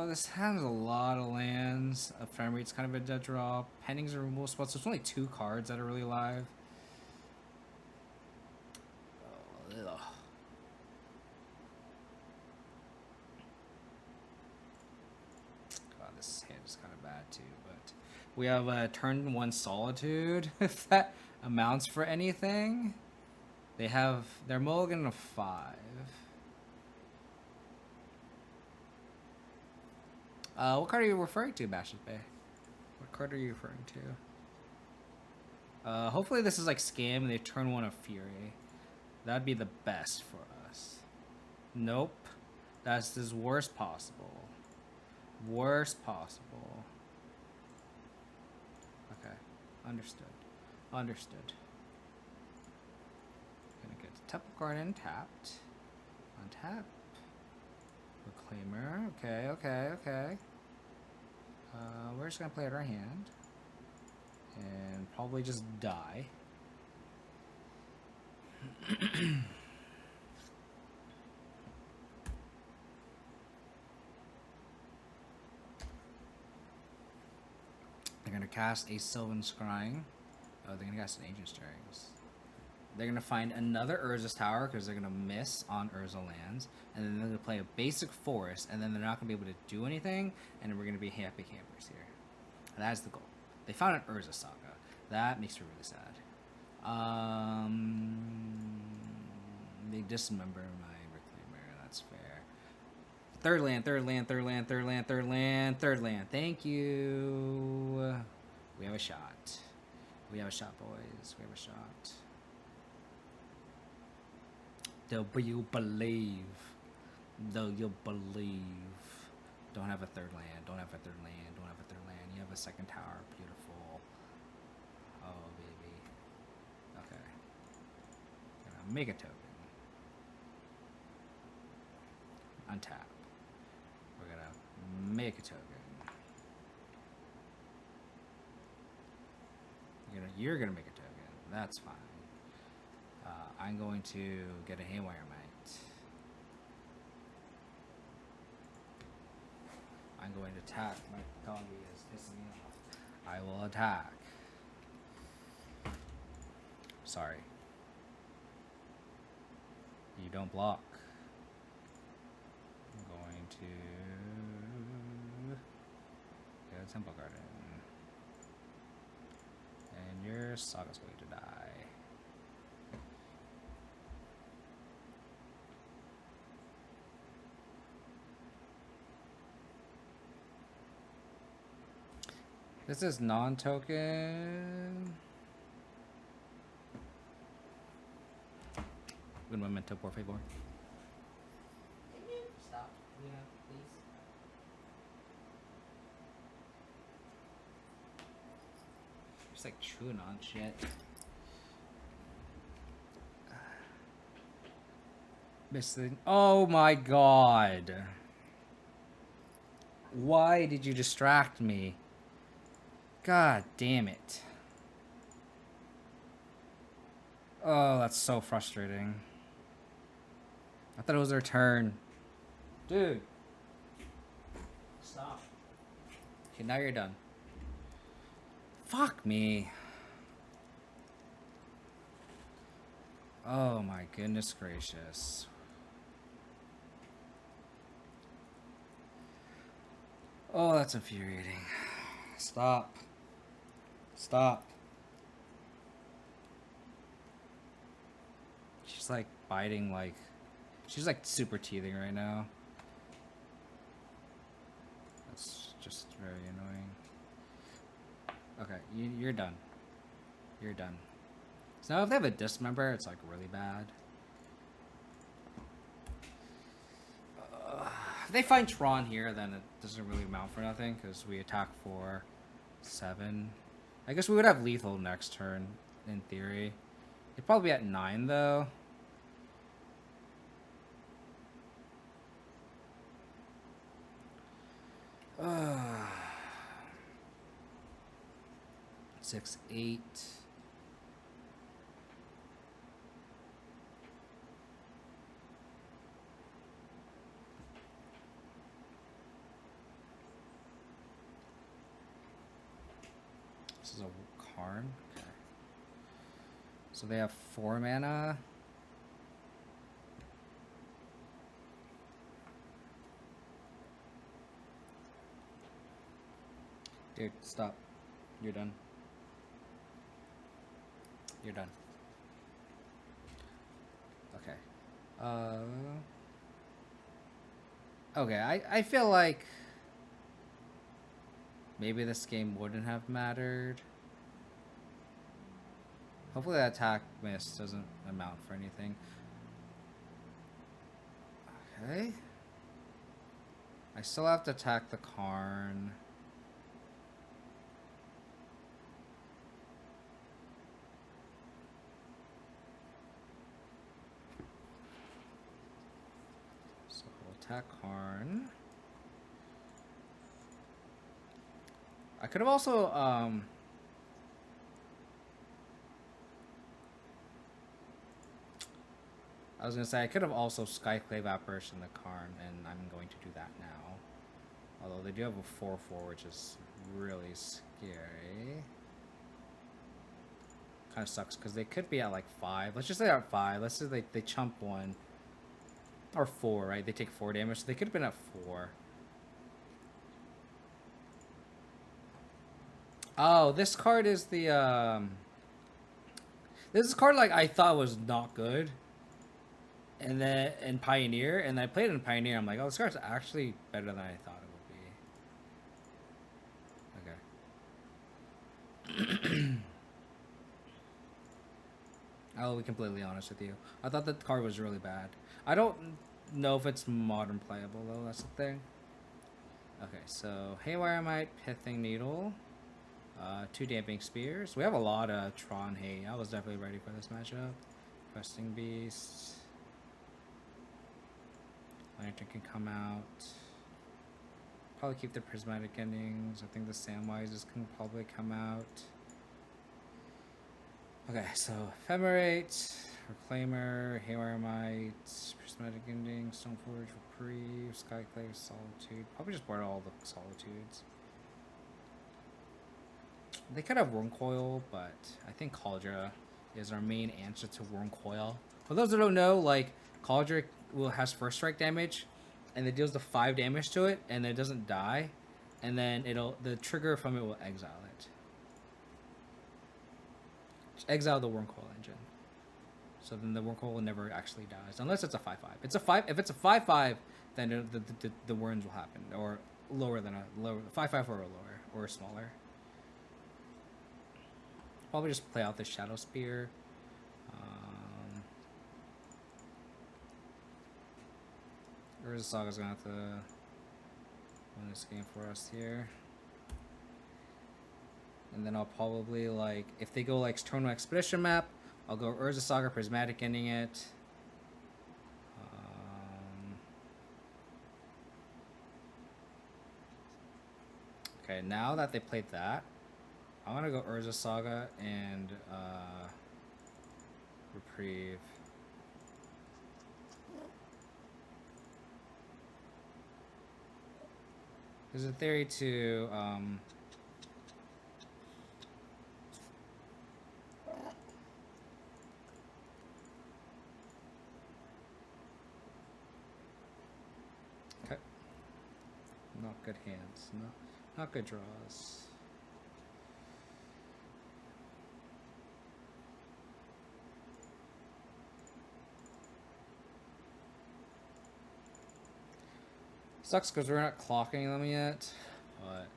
This has a lot of lands. Ephemerate's kind of a dead draw. Pending's a removal spot, so it's only 2 cards that are really live. Ugh. God, this hand is kind of bad too, but we have a turn 1 Solitude, if that amounts for anything. They're mulligan of 5. What card are you referring to, Bashes Bay? What card are you referring to? Hopefully this is like Scam and they turn 1 of Fury. That'd be the best for us. Nope. That's as worst possible. Worst possible. Okay. Understood. Understood. Gonna get the Temple card untapped. Untap. Reclaimer. Okay, okay, okay. We're just gonna play out our hand. And probably just die. They're gonna cast a Sylvan Scrying. Oh, they're gonna cast an Ancient Stirrings. They're gonna find another Urza's Tower because they're gonna miss on Urza lands, and then they're gonna play a basic forest, and then they're not gonna be able to do anything, and we're gonna be happy campers here. And that's the goal. They found an Urza Saga. That makes me really sad. They dismember my Reclaimer. That's fair. Third land, third land, third land, third land, third land, third land. Thank you. We have a shot. We have a shot, boys. We have a shot. Do you believe? Do you believe? Don't have a third land. Don't have a third land. Don't have a third land. You have a second tower. Beautiful. Oh, baby. Okay. Gonna make a token. Untap. We're gonna make a token. You're gonna make a token. That's fine. I'm going to get a Haywire Mite. I'm going to attack. My doggy is pissing me off. I will attack. Sorry. You don't block. I'm going to get a Temple Garden. And your Saga's going to die. This is non-token. Good memento, por favor. Can you stop? Yeah, please. Just like chewing on shit. Missing. Oh my god. Why did you distract me? God damn it. Oh, that's so frustrating. I thought it was their turn. Dude. Stop. Okay, now you're done. Fuck me. Oh my goodness gracious. Oh, that's infuriating. Stop. Stop. She's like biting like... She's like super teething right now. That's just very annoying. Okay, you're done. You're done. So now if they have a dismember, it's like really bad. If they find Tron here, then it doesn't really amount for nothing because we attack for 7. I guess we would have lethal next turn, in theory. It'd probably be at 9 though. Six, 8. This is a Karn. Okay. So they have 4 mana. Dude, stop. You're done. You're done. Okay. Okay, I feel like maybe this game wouldn't have mattered. Hopefully that attack miss doesn't amount for anything. Okay. I still have to attack the Karn. Attack Karn. I could have also I was gonna say I could have also Skyclave Apparition the Karn, and I'm going to do that now. Although they do have a 4/4, which is really scary. Kind of sucks because they could be at like 5. Let's just say they're at 5. Let's say they chump 1. Or 4, right? They take 4 damage, so they could have been at 4. Oh, this card is the, This is a card, like, I thought was not good. And then, in Pioneer, and I played it in Pioneer, I'm like, oh, this card's actually better than I thought it would be. Okay. I'll be completely honest with you. I thought that card was really bad. I don't know if it's modern playable, though. That's the thing. Okay, so Haywire Might, Pithing Needle, 2 Damping Spears. We have a lot of Tron Hay. I was definitely ready for this matchup. Questing Beast. Lantern can come out. Probably keep the Prismatic Endings. I think the Samwises can probably come out. Okay, so Ephemerate, Reclaimer, Haywire Might, Prismatic Ending, Stoneforge, Reprieve, Skyclave, Solitude. Probably just board all the Solitudes. They could have Wurmcoil, but I think Cauldra is our main answer to Wurmcoil. For those that don't know, like, Cauldra has first strike damage, and it deals the 5 damage to it, and it doesn't die, and then the trigger from it will exile it. Exile the Wurmcoil engine. So then the Wurmcoil will never actually dies, unless it's a 5/5. It's a 5. If it's a 5/5, then the Wurms will happen, or lower than a 5/5 or a lower or smaller. Probably just play out the Shadow Spear. Urza Saga's gonna have to win this game for us here. And then I'll probably, like, if they go like Tournament Expedition map, I'll go Urza Saga, Prismatic Ending it. Okay, now that they played that, I'm gonna go Urza Saga and Reprieve. There's a theory to okay. Not good hands. Not good draws. Sucks because we're not clocking them yet, but...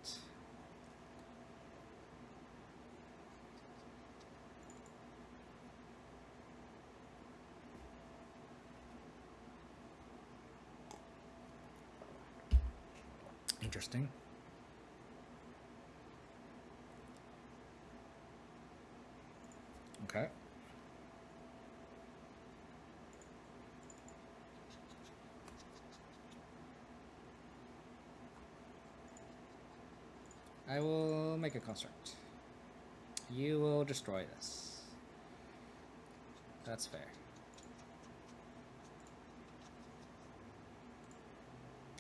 Interesting. Okay. I will make a construct. You will destroy this. That's fair.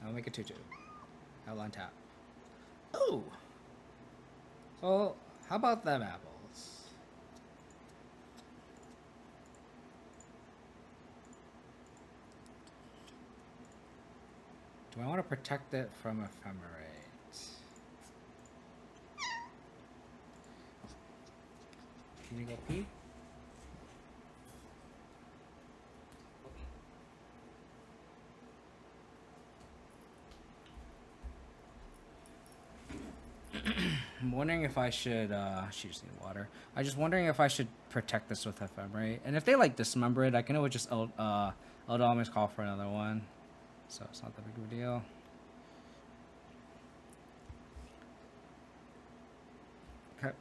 I'll make a 2/2. Outline tap. Oh! Well, how about them apples? Do I want to protect it from Ephemerate? Can you go pee? I'm wondering if I should, she just need water. I'm just wondering if I should protect this with Ephemerate. And if they, like, dismember it, I can always just, Eldomi's call for another one. So it's not that big of a deal. Okay.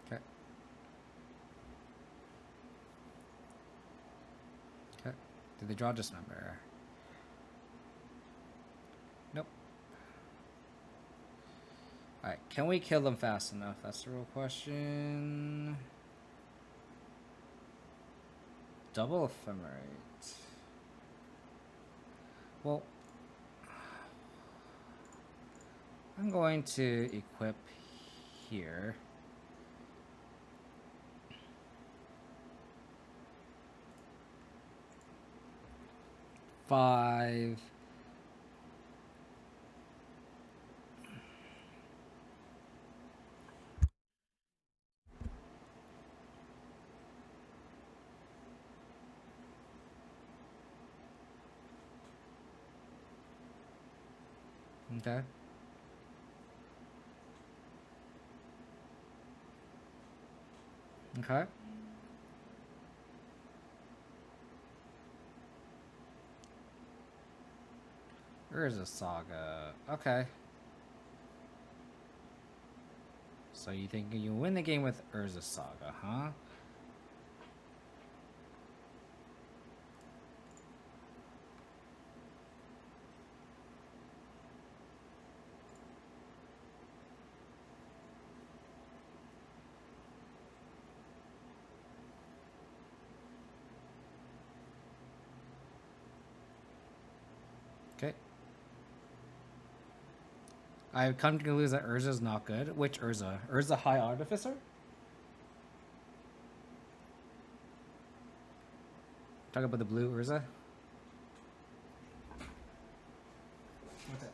Okay. Okay. Did they draw dismember? Nope. Alright, can we kill them fast enough? That's the real question. Double Ephemerate. Well, I'm going to equip here. Five. Okay. Okay. Urza Saga. Okay. So you think you win the game with Urza Saga, huh? Okay. I've come to conclude that Urza's not good. Which Urza? Urza High Artificer? Talk about the blue Urza? What's it?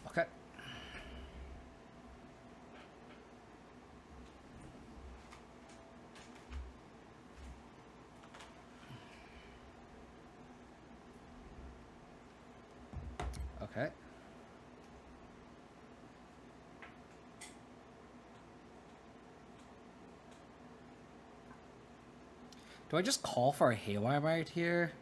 Okay. Okay. Do I just call for a Haywire right here?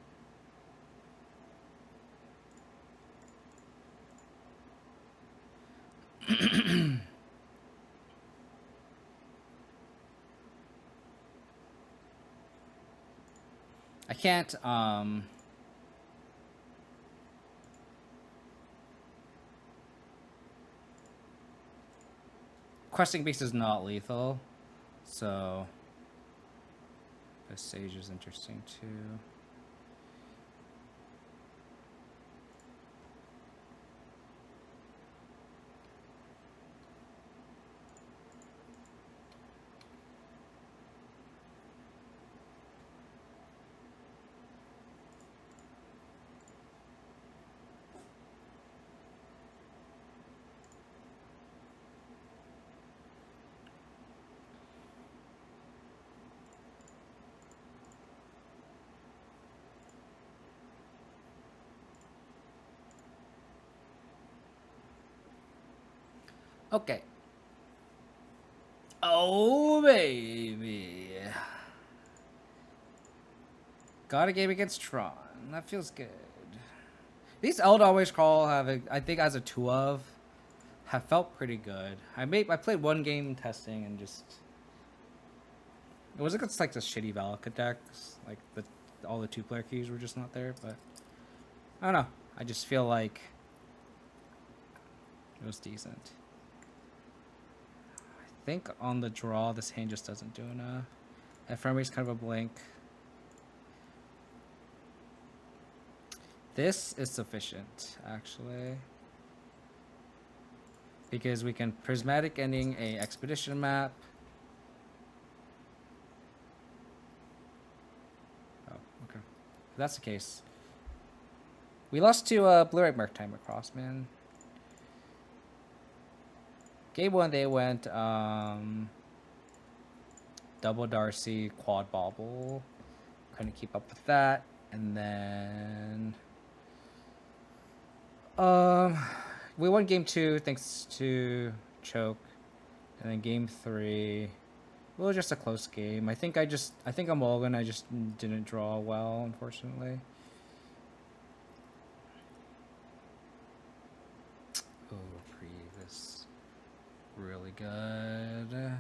I can't, questing beast is not lethal, so the sage is interesting too. Okay. Oh, baby. Got a game against Tron. That feels good. These Eld Always Crawl have, I think, as a 2 of, have felt pretty good. I played one game testing and just... It was against, like, the shitty Valakut decks. Like, all the 2-player keys were just not there, but... I don't know. I just feel like... It was decent. I think on the draw, this hand just doesn't do enough. Ephemerate's kind of a blink. This is sufficient, actually. Because we can Prismatic Ending a Expedition map. Oh, okay. If that's the case. We lost to Blue-Ray Murktide across, man. Game 1, they went double Darcy, quad Bobble. Couldn't keep up with that. And then we won game 2 thanks to choke. And then game 3, well, just a close game. I think I'm Morgan. I just didn't draw well, unfortunately. Oh, Reprieve is really good.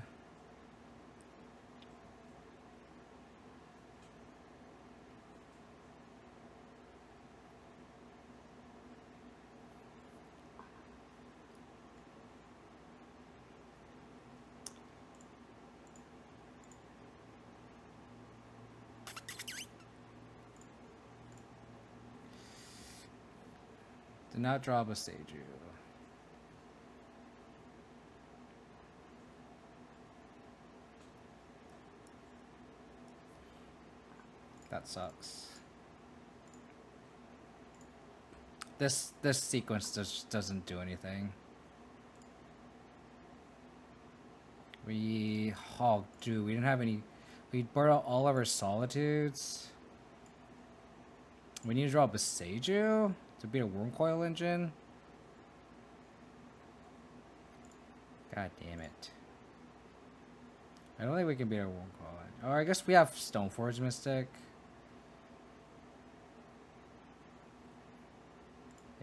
Did not draw a Seiju. That sucks. This sequence just doesn't do anything. We didn't have any. We burned out all of our Solitudes. We need to draw a Seiju to beat a Wormcoil engine. God damn it. I don't think we can beat a Wormcoil engine. Or I guess we have Stoneforge Mystic.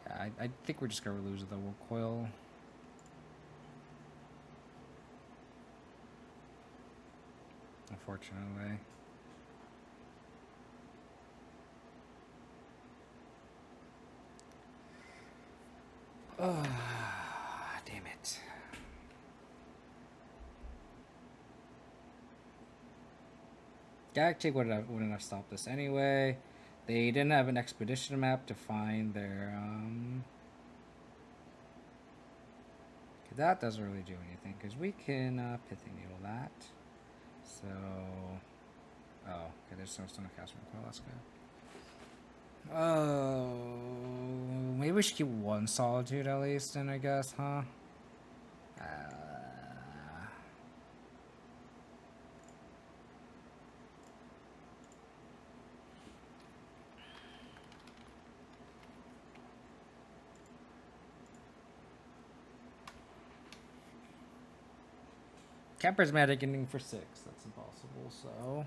Yeah, I think we're just gonna lose the Wormcoil. Unfortunately. Oh, damn it. Gaddock Teeg wouldn't have stopped this anyway. They didn't have an expedition map to find their, that doesn't really do anything, because we can, Pithing Needle that. So, oh, okay, there's no cast recoil, that's good. Oh, maybe we should keep one Solitude at least, then I guess, huh? Can't Prismatic Ending for 6, that's impossible, so...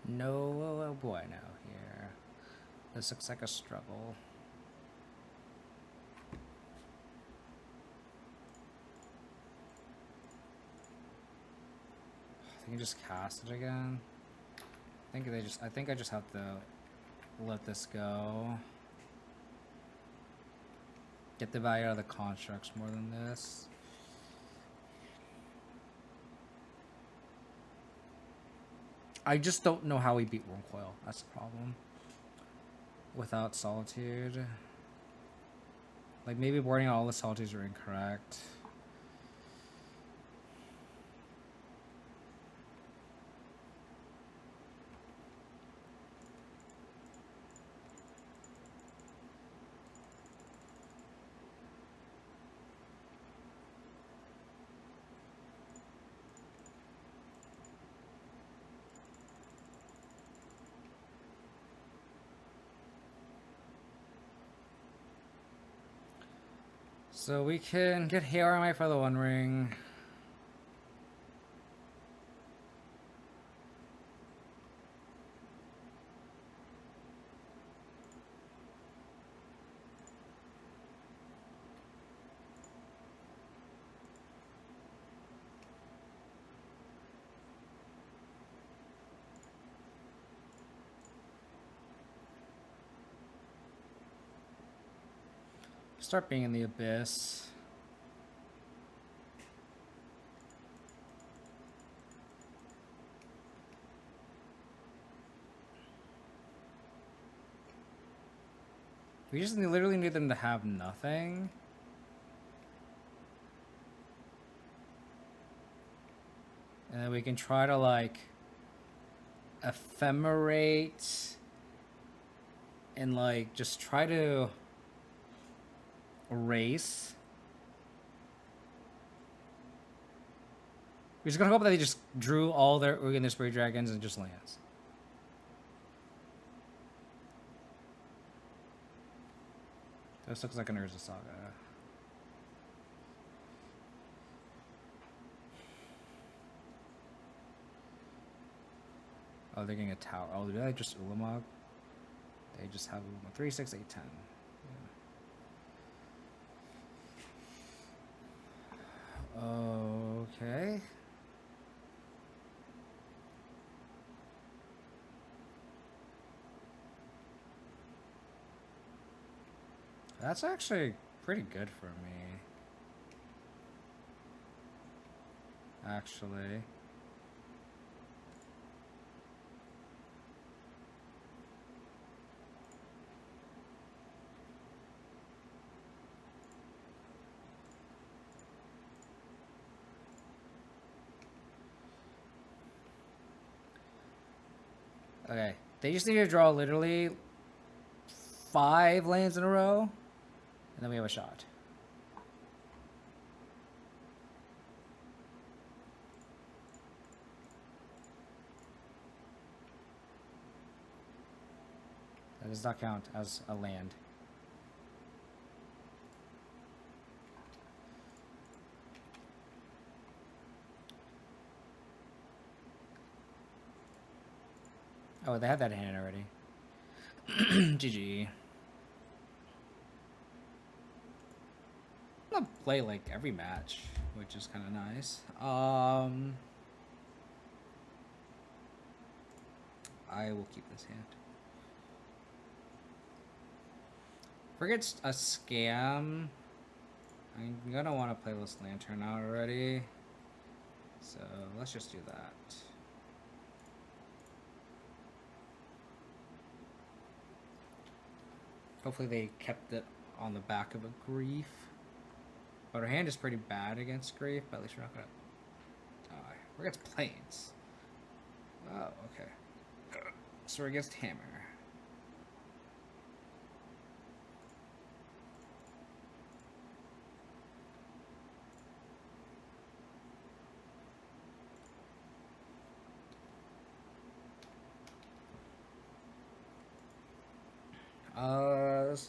No bueno here. This looks like a struggle. They can just cast it again. I think I just have to let this go. Get the value out of the constructs more than this. I just don't know how we beat Wurmcoil. That's the problem. Without Solitude. Like, maybe boarding all the Solitudes are incorrect. So we can get Hail for the One Ring. Start being in the Abyss. We just literally need them to have nothing. And then we can try to, like, Ephemerate and, like, just try to erase. We're just gonna hope that they just drew all their Ugin Spray Dragons and just lands. This looks like an Urza Saga. Oh, they're getting a tower. Oh, did I just Ulamog? They just have Ulamog. 3, 6, 8, 10. Okay. That's actually pretty good for me. Actually. Okay, they just need to draw literally 5 lands in a row, and then we have a shot. That does not count as a land. Oh, they have that in hand already. GG. I'm gonna play like every match, which is kind of nice. I will keep this hand. Forget a scam. I'm gonna want to play this Lantern out already. So let's just do that. Hopefully they kept it on the back of a Grief. But our hand is pretty bad against Grief, but at least we're not gonna die. We're against Plains. Oh, okay. So we're against Hammer.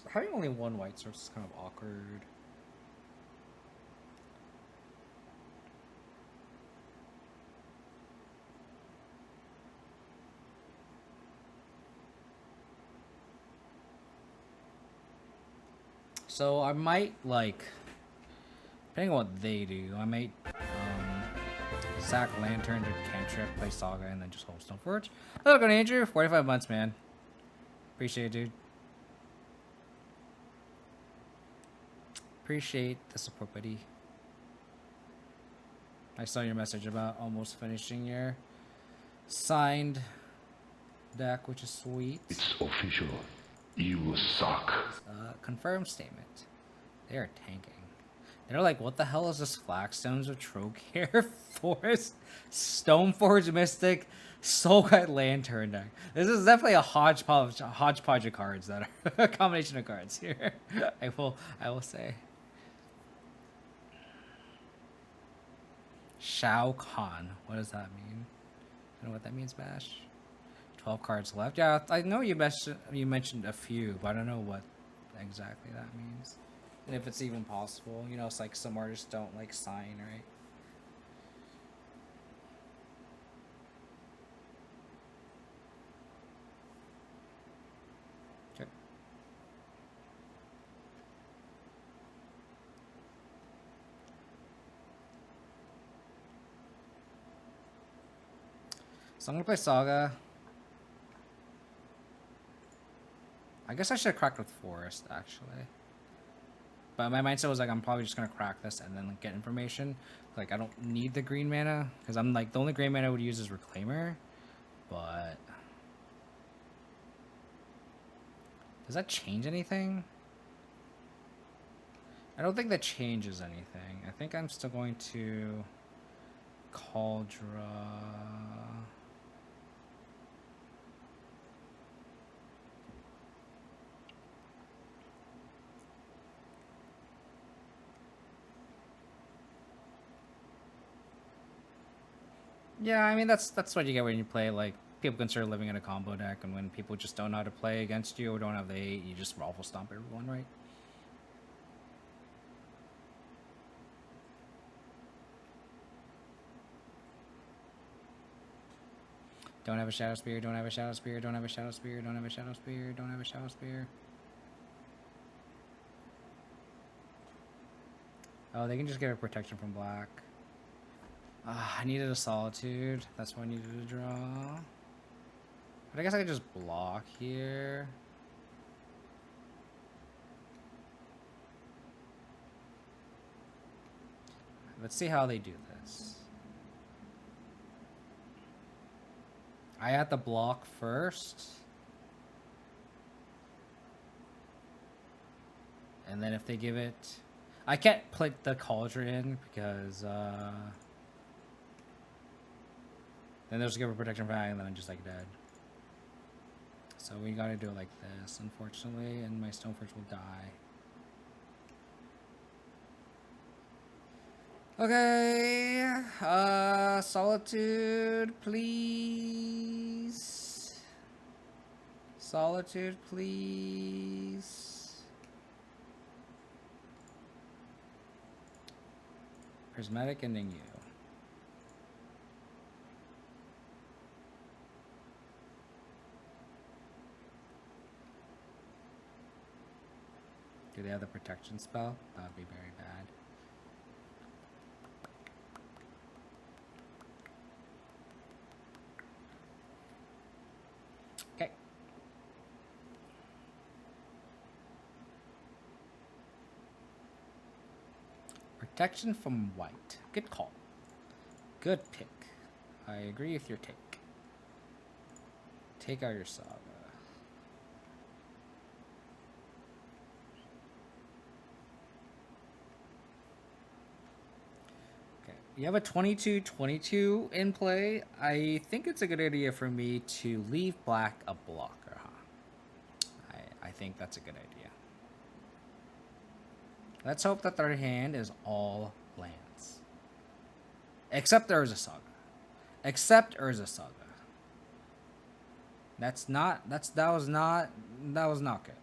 Having only one white source is kind of awkward. So I might, like, depending on what they do, I might Sack Lantern to cantrip, play Saga, and then just hold Stoneforge. Hello, good Andrew. 45 months, man. Appreciate it, dude. Appreciate the support, buddy. I saw your message about almost finishing your signed deck, which is sweet. It's official. You suck. Confirmed statement. They are tanking. They're like, what the hell is this Flagstones of Trocare Forest Stoneforge Mystic Soul Guide Lantern deck? This is definitely a hodgepodge of cards that are a combination of cards here. I will say. Shao Kahn. What does that mean? I don't know what that means, Bash. 12 cards left. Yeah, I know you mentioned a few, but I don't know what exactly that means. And if it's even possible. You know, it's like some artists don't like sign, right? Okay. So I'm gonna play Saga. I guess I should have cracked with Forest, actually. But my mindset was like, I'm probably just gonna crack this and then like, get information. Like, I don't need the green mana, because I'm like, the only green mana I would use is Reclaimer. But does that change anything? I don't think that changes anything. I think I'm still going to Cauldra. Yeah, I mean that's what you get when you play, like, people consider living in a combo deck, and when people just don't know how to play against you or don't have the 8, you just raffle stomp everyone, right? Don't have a Shadow Spear, don't have a Shadow Spear, don't have a Shadow Spear, don't have a Shadow Spear, don't have a Shadow Spear. Oh, they can just get a protection from black. I needed a Solitude. That's what I needed to draw. But I guess I could just block here. Let's see how they do this. I had to block first. And then if they give it... I can't put the Cauldron because... then they'll just give a protection back and then I'm just like dead. So we gotta do it like this, unfortunately, and my Stoneforge will die. Okay, Solitude, please. Solitude, please. Prismatic ending you. Do they have the protection spell? That would be very bad. Okay. Protection from white. Good call. Good pick. I agree with your take. Take out your Saga. You have a 22/22 in play. I think it's a good idea for me to leave black a blocker, huh? I think that's a good idea. Let's hope that their hand is all lands. Except Urza Saga. Except Urza Saga. That was not good.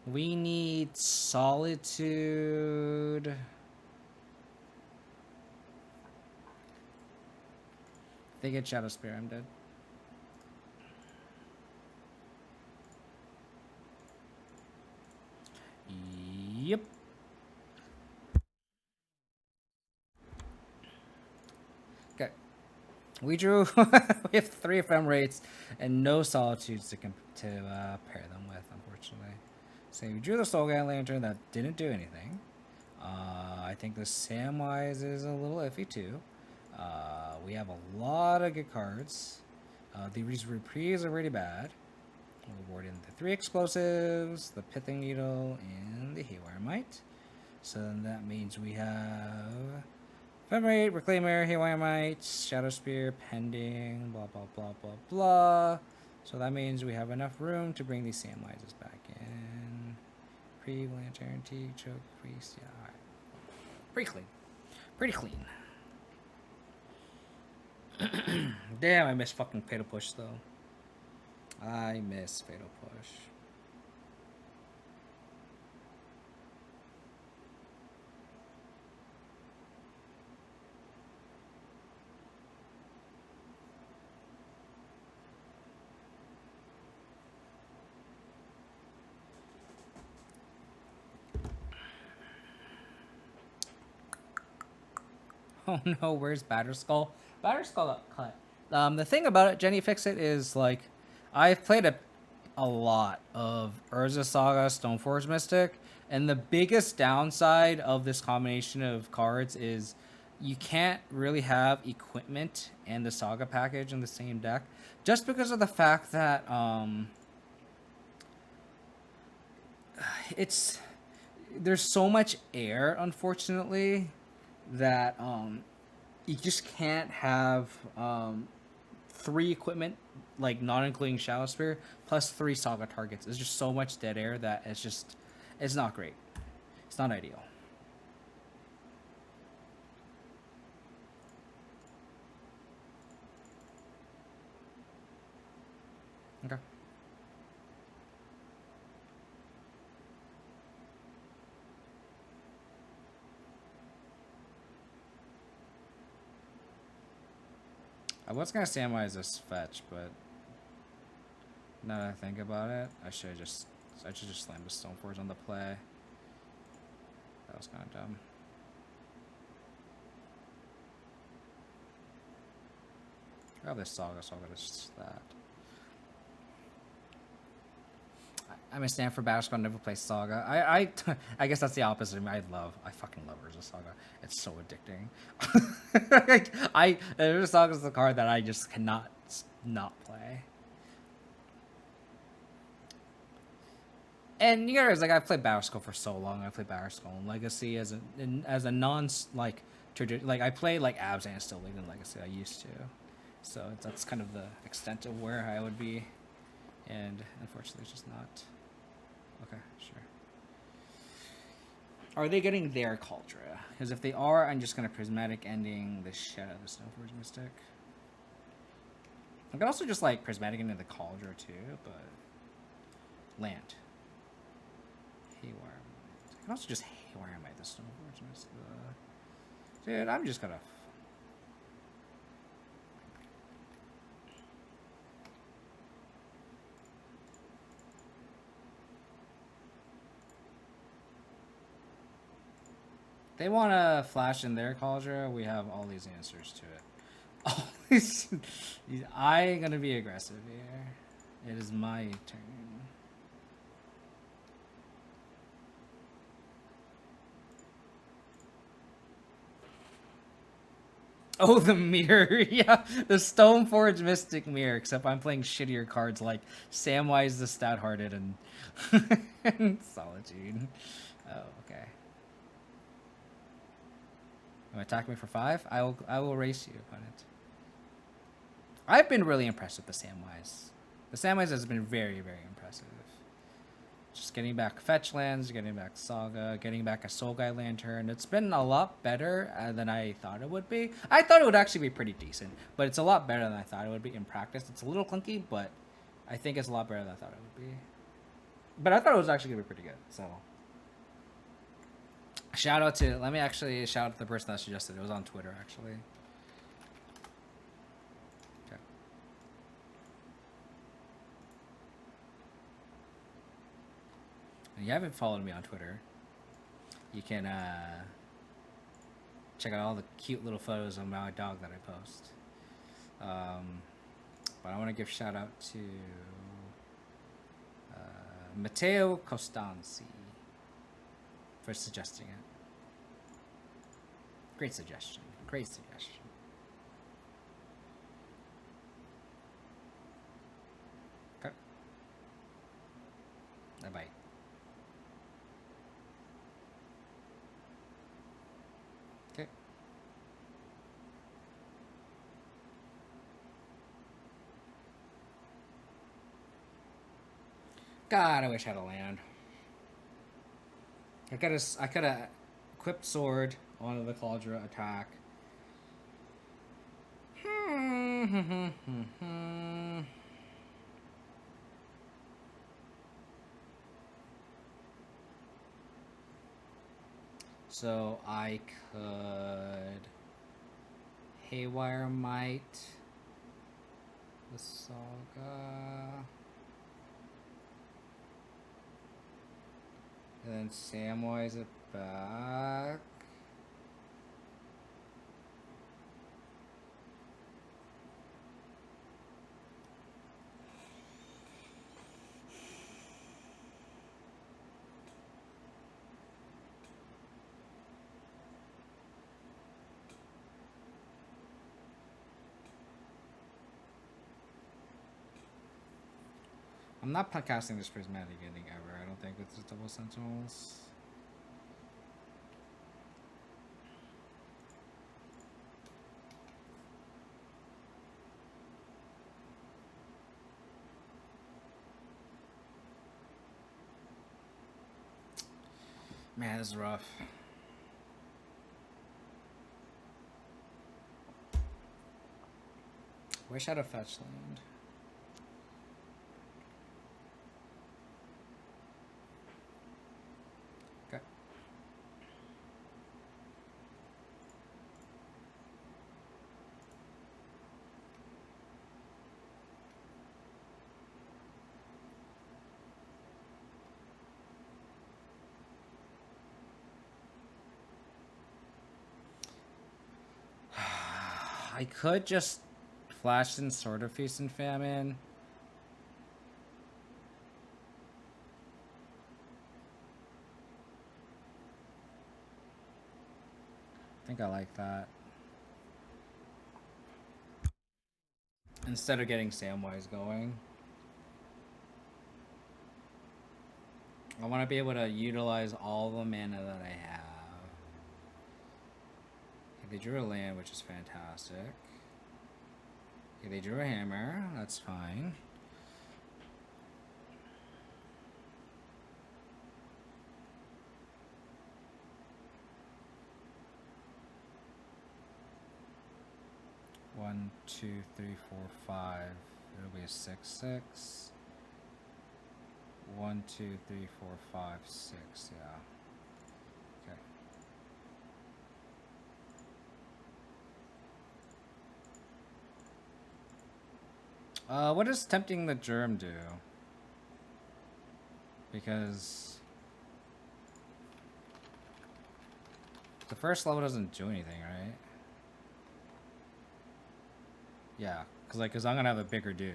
We need Solitude. They get Shadow Spear, I'm dead. Yep. We drew. We have 3 Ephemerates and no Solitudes to pair them with, unfortunately. So we drew the Soulguide Lantern that didn't do anything. I think the Samwise is a little iffy too. We have a lot of good cards. These Reprieves are really bad. We'll ward in the 3 explosives, the Pithing Needle, and the Haywire Mite. So then that means we have Ephemerate, Reclaimer, Haywire Mite, Shadow Spear, Pending, blah blah blah blah blah. So that means we have enough room to bring these Samwises back in. Reprieve, Lantern, Teeg, Choke, Priest, yeah, alright. Pretty clean. Pretty clean. Damn, I miss fucking Fatal Push though. I miss Fatal Push. Oh no, where's Batterskull? Batterskull got cut. The thing about it, Jenny Fixit, is like, I've played a lot of Urza Saga Stoneforge Mystic, and the biggest downside of this combination of cards is you can't really have equipment and the Saga package in the same deck, just because of the fact that there's so much air, unfortunately, that you just can't have 3 equipment, like not including Shadow Spear, plus 3 Saga targets. It's just so much dead air that it's not great. It's not ideal. Okay. I was gonna Samwise this fetch, but now that I think about it, I should just slam the Stoneforge on the play. That was kind of dumb. I have this Saga, so I'll go to that. I'm a stand for Batterskull, never play Saga. I guess that's the opposite of me. I fucking love Urza Saga. It's so addicting. Urza Saga is the card that I just cannot not play. And you guys, like, I've played Batterskull for so long. I played Batterskull in Legacy as a non like I play like Abzan still in Legacy. I used to, so that's kind of the extent of where I would be, and unfortunately, it's just not. Okay, sure. Are they getting their Cauldra? Because if they are, I'm just gonna Prismatic Ending the shit out of the Stoneforge Mystic. I could also just like Prismatic Ending the Cauldra too, but land. Haywire. I can also just Haywire Mite the Stoneforge Mystic. Dude, I'm just gonna. They want to flash in their Cauldra. We have all these answers to it. Oh, I'm gonna be aggressive here. It is my turn. Oh, the mirror. Yeah, the Stoneforge Mystic Mirror, except I'm playing shittier cards like Samwise the Stout-Hearted and, and Solitude. Oh, okay. You attack me for 5? I will race you, opponent. I've been really impressed with the Samwise. The Samwise has been very, very impressive. Just getting back fetch lands, getting back Saga, getting back a Soulguide Lantern. It's been a lot better than I thought it would be. I thought it would actually be pretty decent, but it's a lot better than I thought it would be in practice. It's a little clunky, but I think it's a lot better than I thought it would be. But I thought it was actually going to be pretty good, so. Let me actually shout out to the person that suggested it. It was on Twitter, actually. Okay. If you haven't followed me on Twitter, you can check out all the cute little photos of my dog that I post. But I want to give shout out to Matteo Costanzi for suggesting it. Great suggestion. Great suggestion. Okay. Bye-bye. Okay. God, I wish I had a land. I could have equipped sword onto the Cauldron attack. So I could Haywire Might the Saga. And then Samwise it back. I'm not casting this Prismatic Ending ever. I don't think it's just double Sentinels. Man, this is rough. Wish I had a fetch land. Okay. I could just flash in Sword of Feast and Famine. I think I like that. Instead of getting Samwise going. I want to be able to utilize all the mana that I have. Okay, they drew a land, which is fantastic. Okay, they drew a hammer. That's fine. One, two, three, four, five. It'll be a 6/6. 1, 2, 3, 4, 5, 6. Yeah. Okay. What does Tempting the Germ do? Because the first level doesn't do anything, right? Yeah, cause I'm gonna have a bigger dude.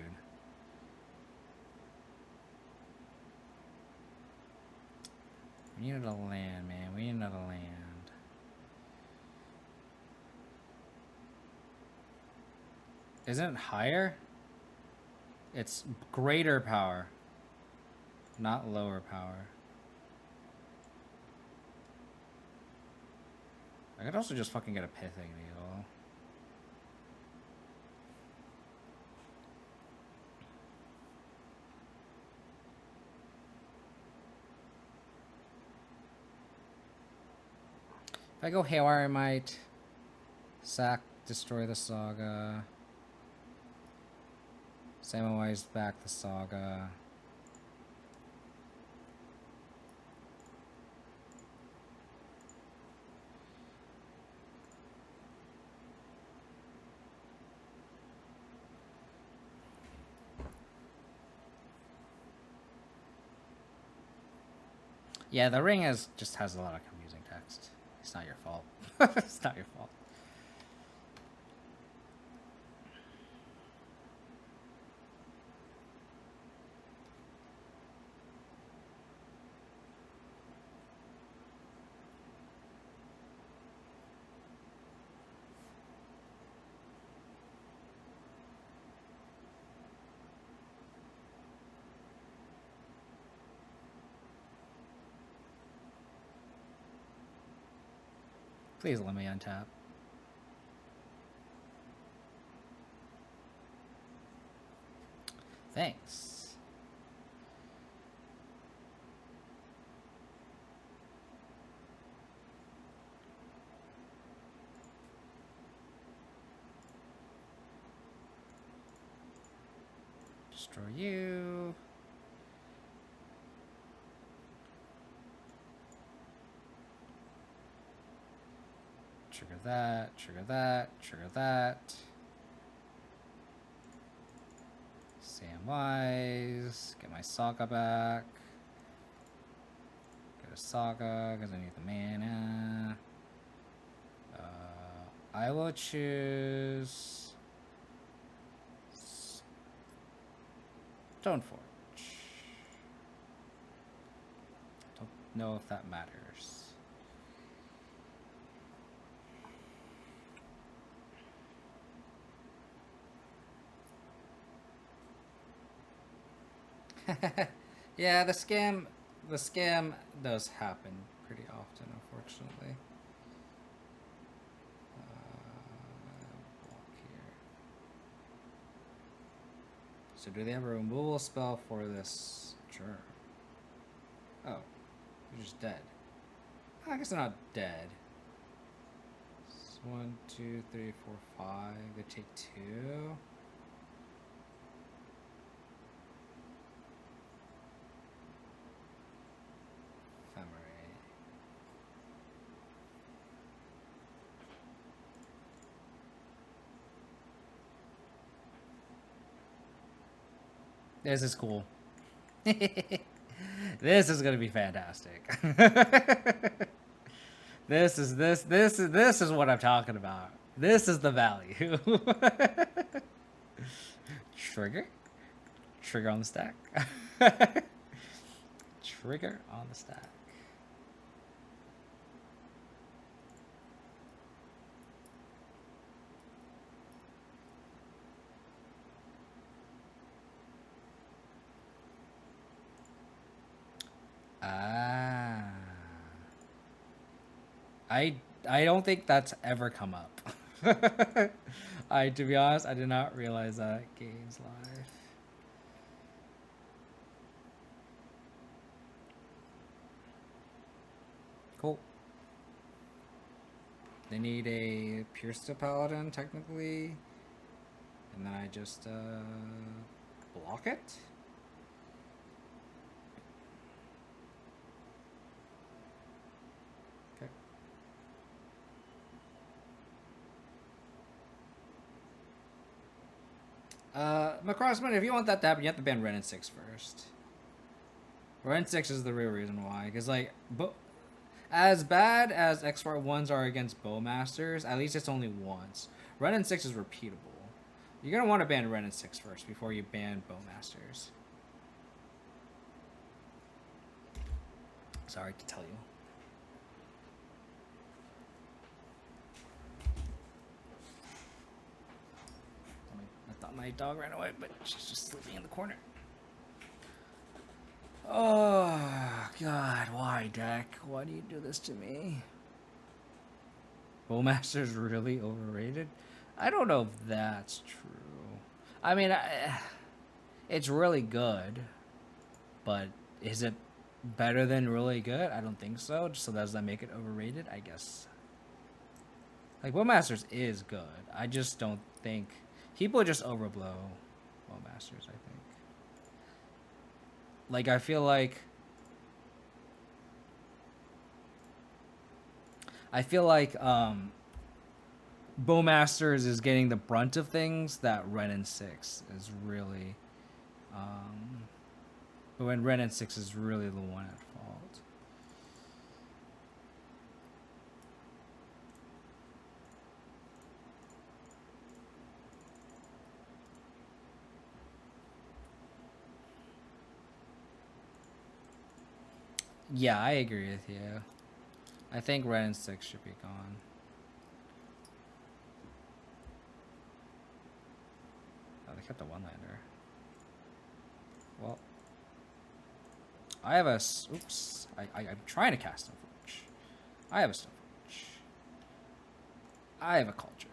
We need another land, man. We need another land. Isn't it higher? It's greater power, not lower power. I could also just fucking get a Pithing Needle. If I go Haywire, I might sack, destroy the Saga. Samwise back the Saga. Yeah, the ring just has a lot of confusing text. It's not your fault. It's not your fault. Please let me untap. Thanks. Destroy you. Trigger that, trigger that, trigger that. Samwise, get my Saga back. Get a Saga, because I need the mana. I will choose Stoneforge. Don't know if that matters. Yeah, the scam does happen pretty often, unfortunately. Block here. So do they have a removal spell for this germ? Oh, they're just dead. I guess they're not dead. It's 1, 2, 3, 4, 5. They take 2. Ephemerate. This is cool. This is gonna be fantastic. This is what I'm talking about. This is the value. Trigger on the stack. Trigger on the stack. Ah. I don't think that's ever come up. To be honest, I did not realize that game's live. Cool. They need a Pierce to Paladin, technically. And then I just block it. Okay. Macrossman, if you want that to happen, you have to ban Ren and 6 first. Ren 6 is the real reason why. Because, like, as bad as X-Fart 1s are against Bowmasters, at least it's only once. Ren and 6 is repeatable. You're going to want to ban Ren and 6 first before you ban Bowmasters. Sorry to tell you. I thought my dog ran away, but she's just sleeping in the corner. Oh, God, why, deck? Why do you do this to me? Bowmaster's really overrated? I don't know if that's true. I mean, it's really good, but is it better than really good? I don't think so. So does that make it overrated? I guess. Like, Bowmasters is good. I just don't think... People just overblow Bowmasters, I think. Like, I feel like Bowmasters is getting the brunt of things that Ren and 6 is really but when Ren and 6 is really the one at fault. Yeah, I agree with you. I think Ren and 6 should be gone. Oh, they kept the one-lander. Well, I have a... Oops. I'm trying to cast Stoneforge. I have a Stoneforge. I have a culture.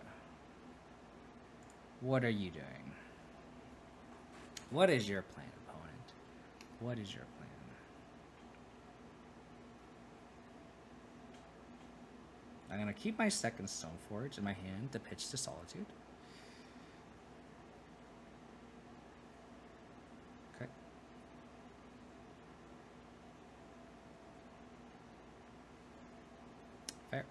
What are you doing? What is your plan, opponent? What is your plan? I'm gonna keep my second Stoneforge in my hand to pitch to Solitude. Okay. Fair.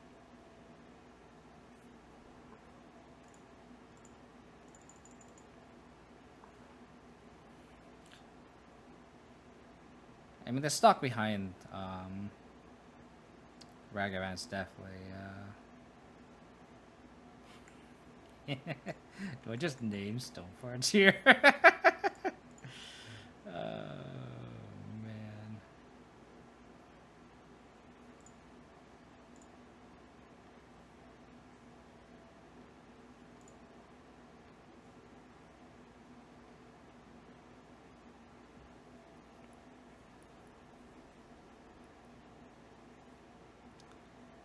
I mean, the stock behind Ragavan's definitely. Do I just name Stoneforge here? Oh man.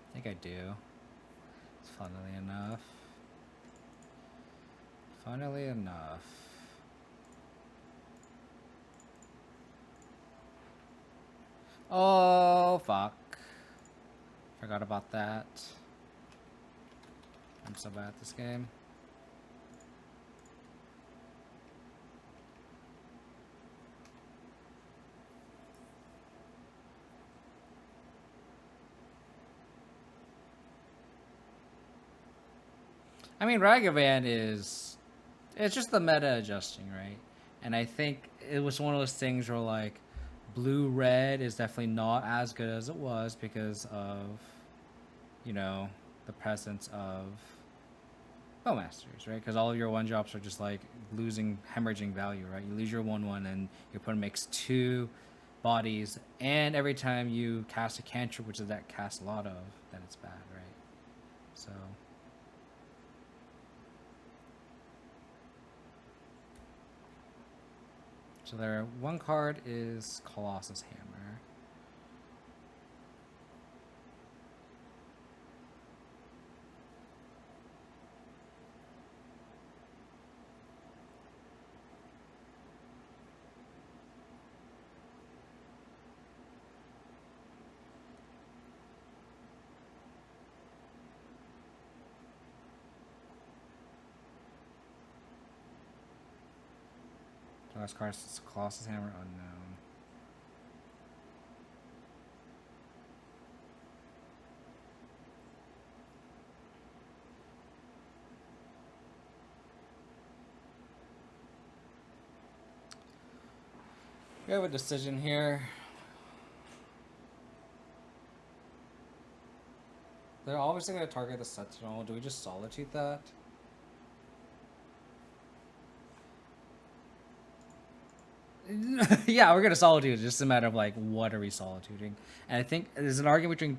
I think I do. Funnily enough. Funnily enough. Oh, fuck. Forgot about that. I'm so bad at this game. I mean, Ragavan is... It's just the meta adjusting, right? And I think it was one of those things where, like, blue-red is definitely not as good as it was because of, you know, the presence of Bowmasters, right? Because all of your one-drops are just, like, hemorrhaging value, right? You lose your 1/1 and your opponent makes 2 bodies, and every time you cast a cantrip, which is that cast a lot of, then it's bad, right? So... So their one card is Colossus Hammer. The last card is Colossus Hammer Unknown. We have a decision here. They're obviously going to target the Sentinel. Do we just Solitude that? Yeah, we're going to Solitude. It's just a matter of, like, what are we Solituding? And I think there's an argument between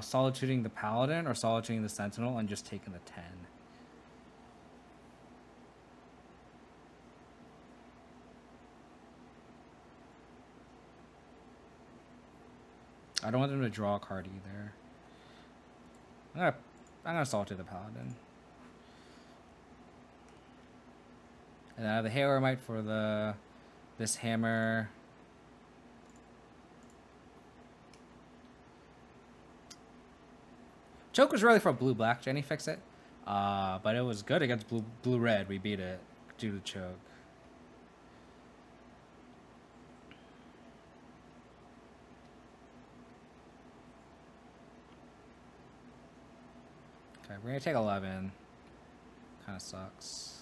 Solituding the Paladin or Solituding the Sentinel and just taking the 10. I don't want them to draw a card either. I'm gonna Solitude the Paladin. And I have the Hailormite for this hammer. Choke was really for blue-black. Jenny fix it. But it was good against blue-red. We beat it due to choke. Okay, we're gonna take 11. Kind of sucks.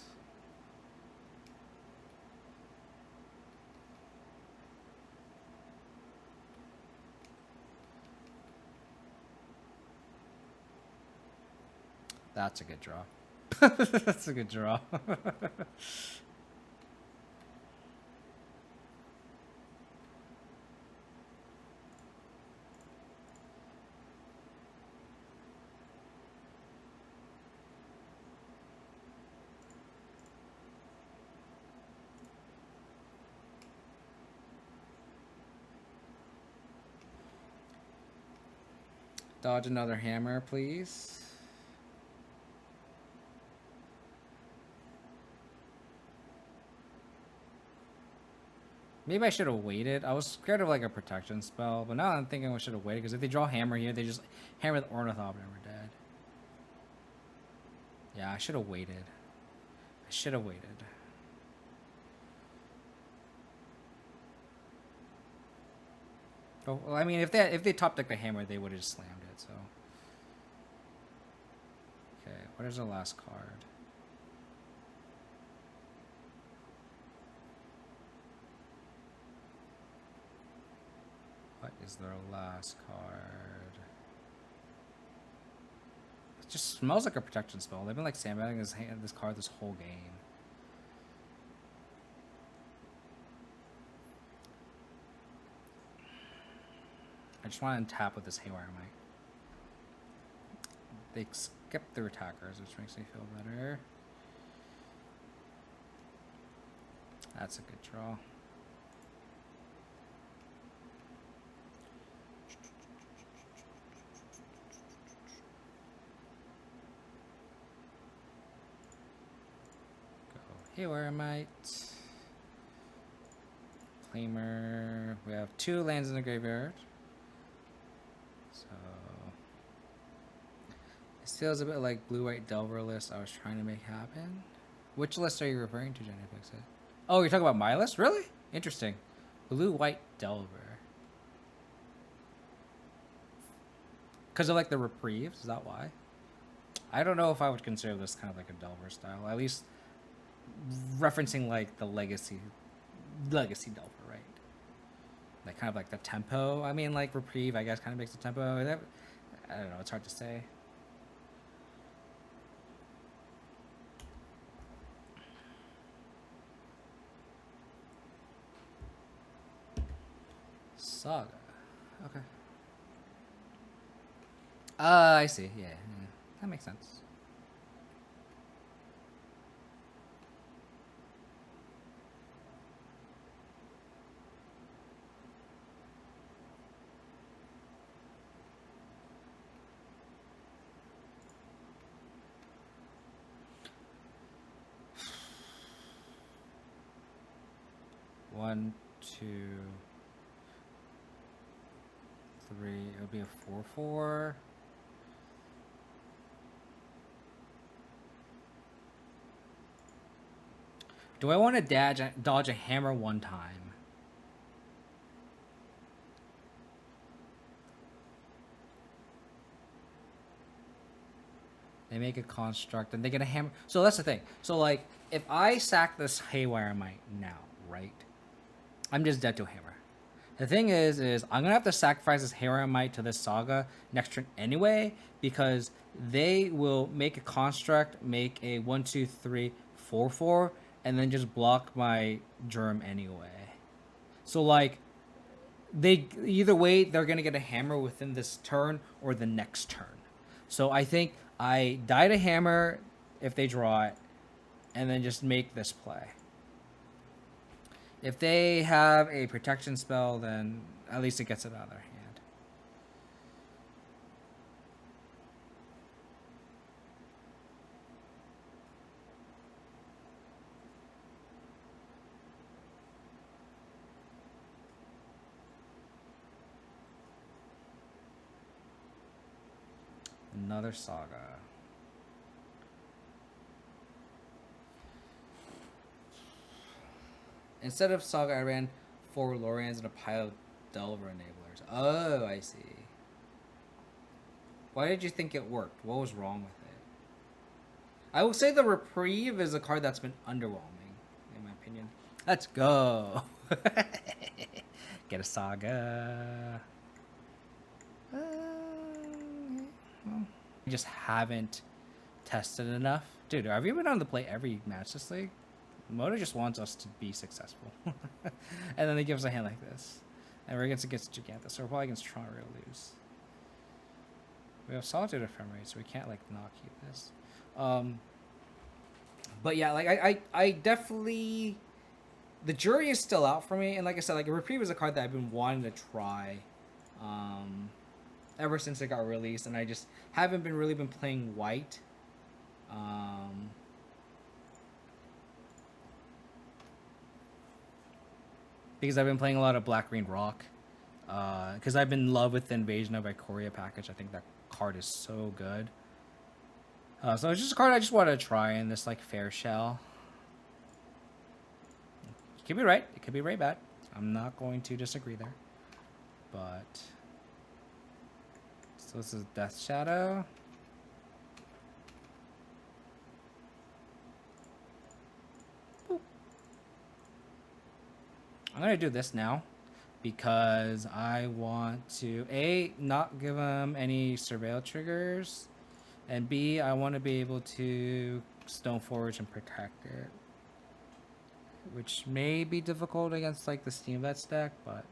That's a good draw. That's a good draw. Dodge another hammer, please. Maybe I should have waited. I was scared of like a protection spell, but now I'm thinking I should have waited because if they draw hammer here, they just hammer the Ornithopter and we're dead. Yeah, I should have waited. I should have waited. Oh, well, I mean, if they top deck the hammer, they would have just slammed it. So, okay, what is the last card? What is their last card? It just smells like a protection spell. They've been like sandbagging this card this whole game. I just want to untap with this Haywire Mite. They skipped their attackers, which makes me feel better. That's a good draw. Haywire Mite. Claimer. We have 2 lands in the graveyard. So this feels a bit like blue-white Delver list I was trying to make happen. Which list are you referring to, Jenny Fixit? Oh, you're talking about my list? Really? Interesting. Blue-white Delver. Because of like the Reprieves? Is that why? I don't know if I would consider this kind of like a Delver style. At least referencing like the legacy Delver, right? Like kind of like the tempo. I mean, like Reprieve, I guess, kind of makes the tempo. I don't know. It's hard to say. Saga. Okay. I see. Yeah, that makes sense. One, 2, 3. It would be a 4/4. Do I want to dodge a hammer one time? They make a construct and they get a hammer. So that's the thing. So like, if I sack this Haywire Mite now, right? I'm just dead to a hammer. The thing is I'm gonna have to sacrifice this Haywire Mite to this Saga next turn anyway, because they will make a construct, make a 1, 2, 3, 4/4, and then just block my Germ anyway. So like, they either way they're gonna get a hammer within this turn or the next turn. So I think I die to hammer if they draw it, and then just make this play. If they have a protection spell, then at least it gets it out of their hand. Another Saga. Instead of Saga, I ran 4 Lorians and a pile of Delver Enablers. Oh, I see. Why did you think it worked? What was wrong with it? I will say the Reprieve is a card that's been underwhelming, in my opinion. Let's go. Get a Saga. Well, I just haven't tested enough. Dude, have you been on the play every match this league? Moto just wants us to be successful. And then they give us a hand like this. And we're against Gigantus, so we're probably against Tron, we're gonna lose. We have Solitude Ephemerate, so we can't like not keep this. But yeah, like I definitely, the jury is still out for me, and like I said, like a Reprieve is a card that I've been wanting to try ever since it got released, and I just haven't really been playing white. because I've been playing a lot of Black Green Rock. Because I've been in love with the Invasion of Ikoria package. I think that card is so good. So it's just a card I just want to try in this like fair shell. It could be right. It could be right bad. I'm not going to disagree there. But so this is Death Shadow. Boop. I'm gonna do this now because I want to A, not give him any surveil triggers, and B, I want to be able to Stoneforge and protect it, which may be difficult against like the Steam Vets deck, but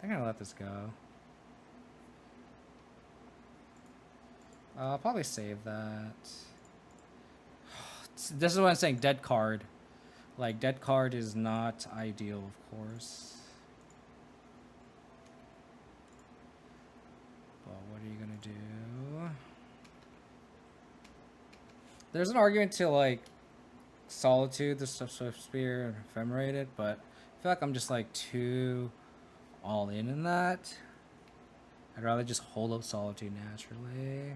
I'm gonna let this go. I'll probably save that. This is what I'm saying, dead card. Like, dead card is not ideal, of course. But what are you gonna do? There's an argument to, like, Solitude, the Swift Spear, and Ephemerate it, but I feel like I'm just, like, too all in that. I'd rather just hold up Solitude naturally.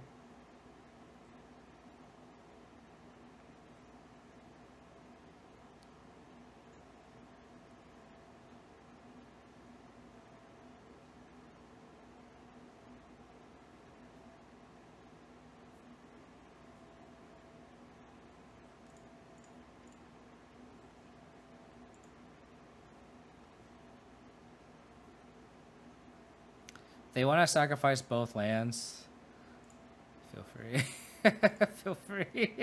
They want to sacrifice both lands. Feel free. Feel free.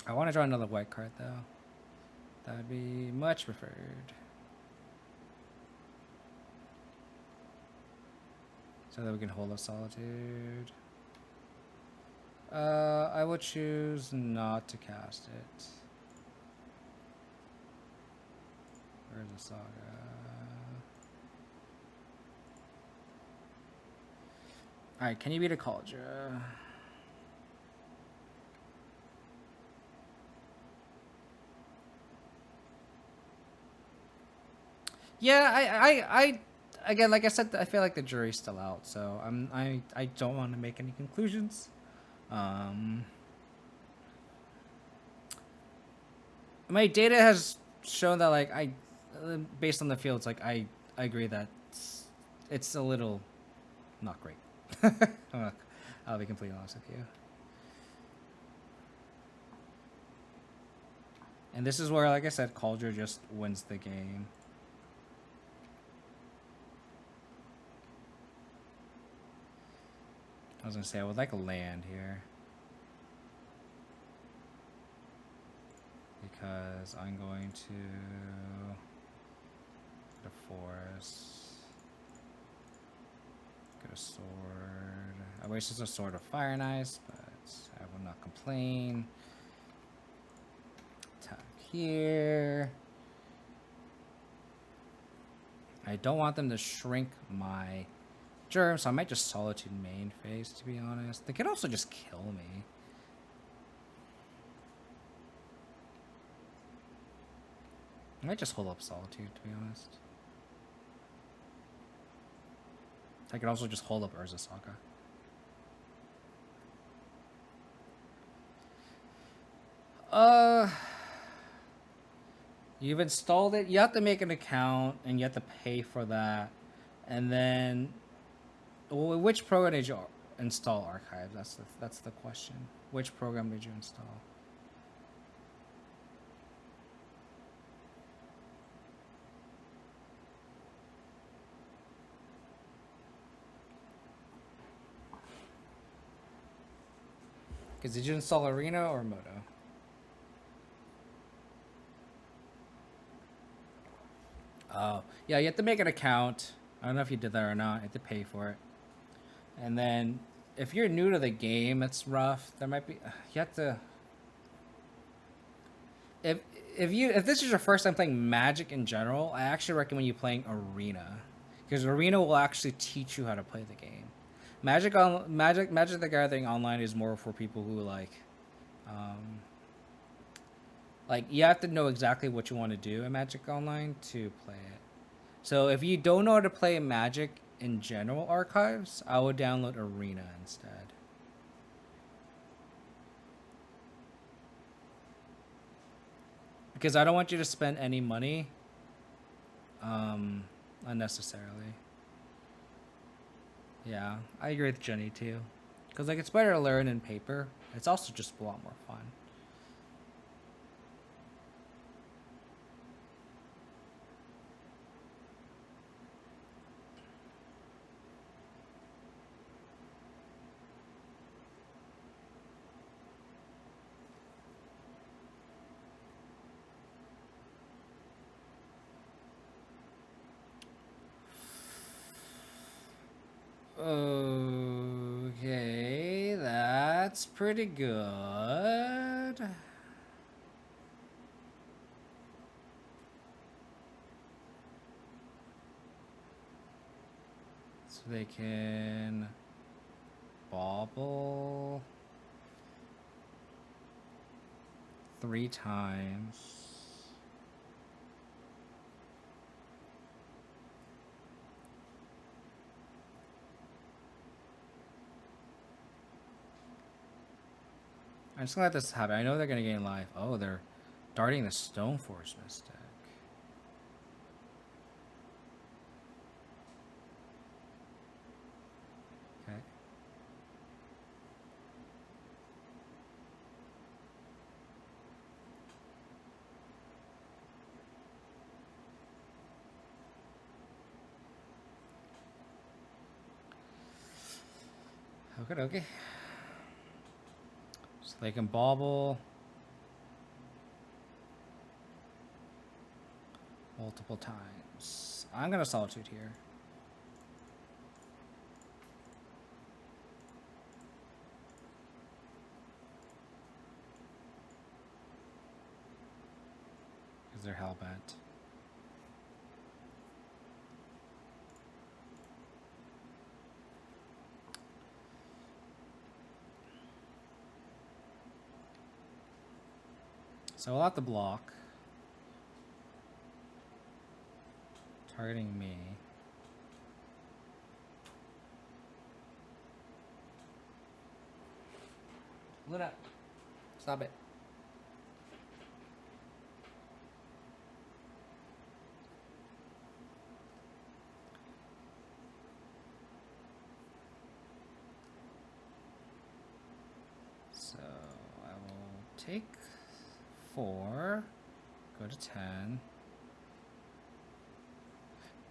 I want to draw another white card, though. That would be much preferred. So that we can hold up Solitude. I will choose not to cast it. Where's the Saga? Alright, can you beat a Cauldron? Yeah, I again, like I said, I feel like the jury's still out, so I don't want to make any conclusions. My data has shown that, like, based on the fields, like I agree that it's a little not great. I'll be completely honest with you. And this is where, like I said, Cauldron just wins the game. I was gonna say I would like a land here, because I'm going to get a forest. Get a sword. I wasted a sword of Fire and Ice, but I will not complain. Attack here. I don't want them to shrink my germ, so I might just Solitude main phase, to be honest. They could also just kill me. I might just hold up Solitude, to be honest. I could also just hold up Urza Saga. You've installed it. You have to make an account, and you have to pay for that. And then, well, which program did you install Archive? That's the question. Which program did you install? Because did you install Arena or Moto? Oh, yeah, you have to make an account. I don't know if you did that or not. You have to pay for it. And then, if you're new to the game, it's rough. There might be... You have to... if if this is your first time playing Magic in general, I actually recommend you playing Arena, because Arena will actually teach you how to play the game. Magic the Gathering Online is more for people who um, like you have to know exactly what you want to do in Magic Online to play it. So if you don't know how to play Magic in general archives, I would download Arena instead. Because I don't want you to spend any money unnecessarily. Yeah, I agree with Jenny too. Because like it's better to learn in paper. It's also just a lot more fun. Okay, that's pretty good. So they can bobble 3 times. I'm just gonna let this happen. I know they're gonna gain life. Oh, they're darting the Stoneforge Mystic. Okay. Okay, okay. So they can bobble multiple times. I'm gonna Solitude here. Because they're hellbent. So we'll have to block. Targeting me. Luna, stop it. So I will take 4, go to 10.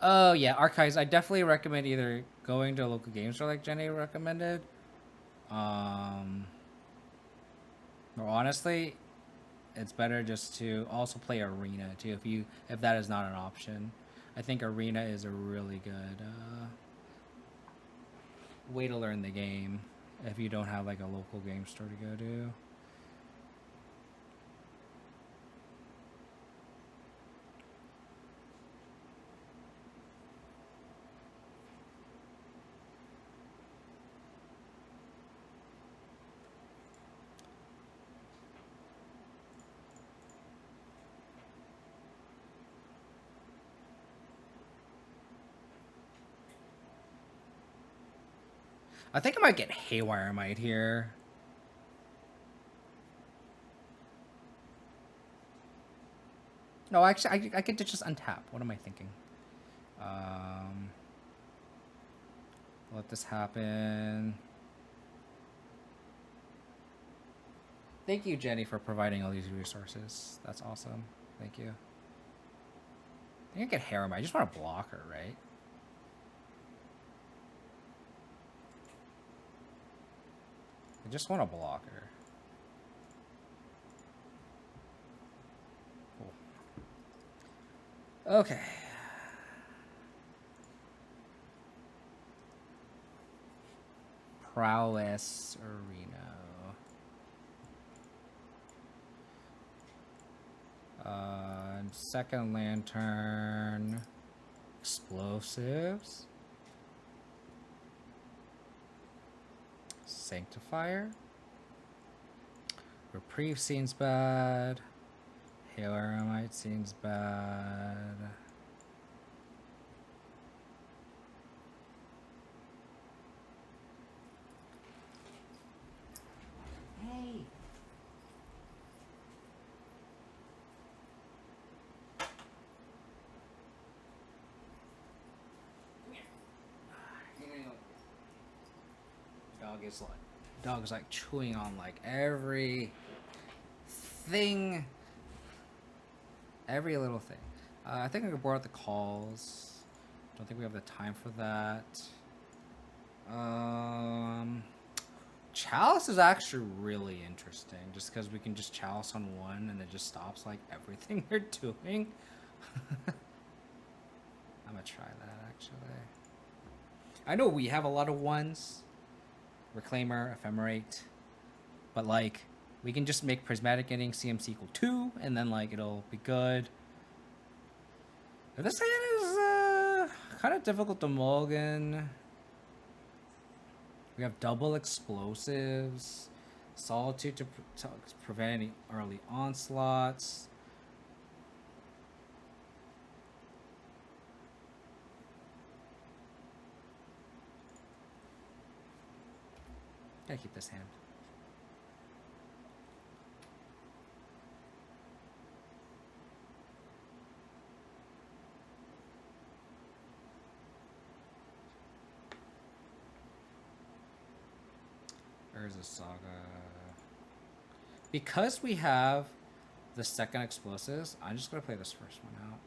Oh yeah, archives. I definitely recommend either going to a local game store like Jenny recommended, or honestly, it's better just to also play Arena too if that is not an option. I think Arena is a really good way to learn the game if you don't have like a local game store to go to. I think I might get Haywire Might here. No, actually, I could just untap. What am I thinking? Let this happen. Thank you, Jenny, for providing all these resources. That's awesome. Thank you. I think I get Harem. I just want to block her, right? I just want to block her. Cool. Okay. Prowess Arena. And second lantern, explosives, sanctifier, reprieve seems bad, hail aramite seems bad. Hey. Dog is like chewing on like every thing, every little thing. I think I could board out the calls. Don't think we have the time for that. Chalice is actually really interesting, just because we can just chalice on one and it just stops like everything they're doing. I'm gonna try that actually. I know we have a lot of ones. Reclaimer, Ephemerate, but like we can just make prismatic ending CMC equal 2 and then like it'll be good. But this hand is kind of difficult to mulligan. We have double explosives, Solitude to prevent any early onslaughts. Gotta keep this hand. There's a saga. Because we have the second explosives, I'm just gonna play this first one out.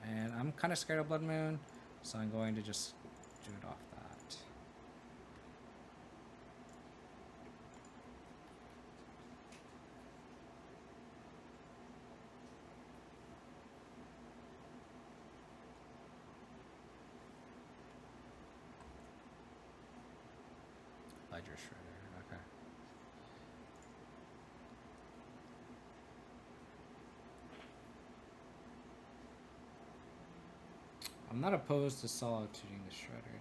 And I'm kind of scared of Blood Moon, so I'm going to just do it off that. Ledger Shredder, okay. I'm not opposed to solituding the Shredder here.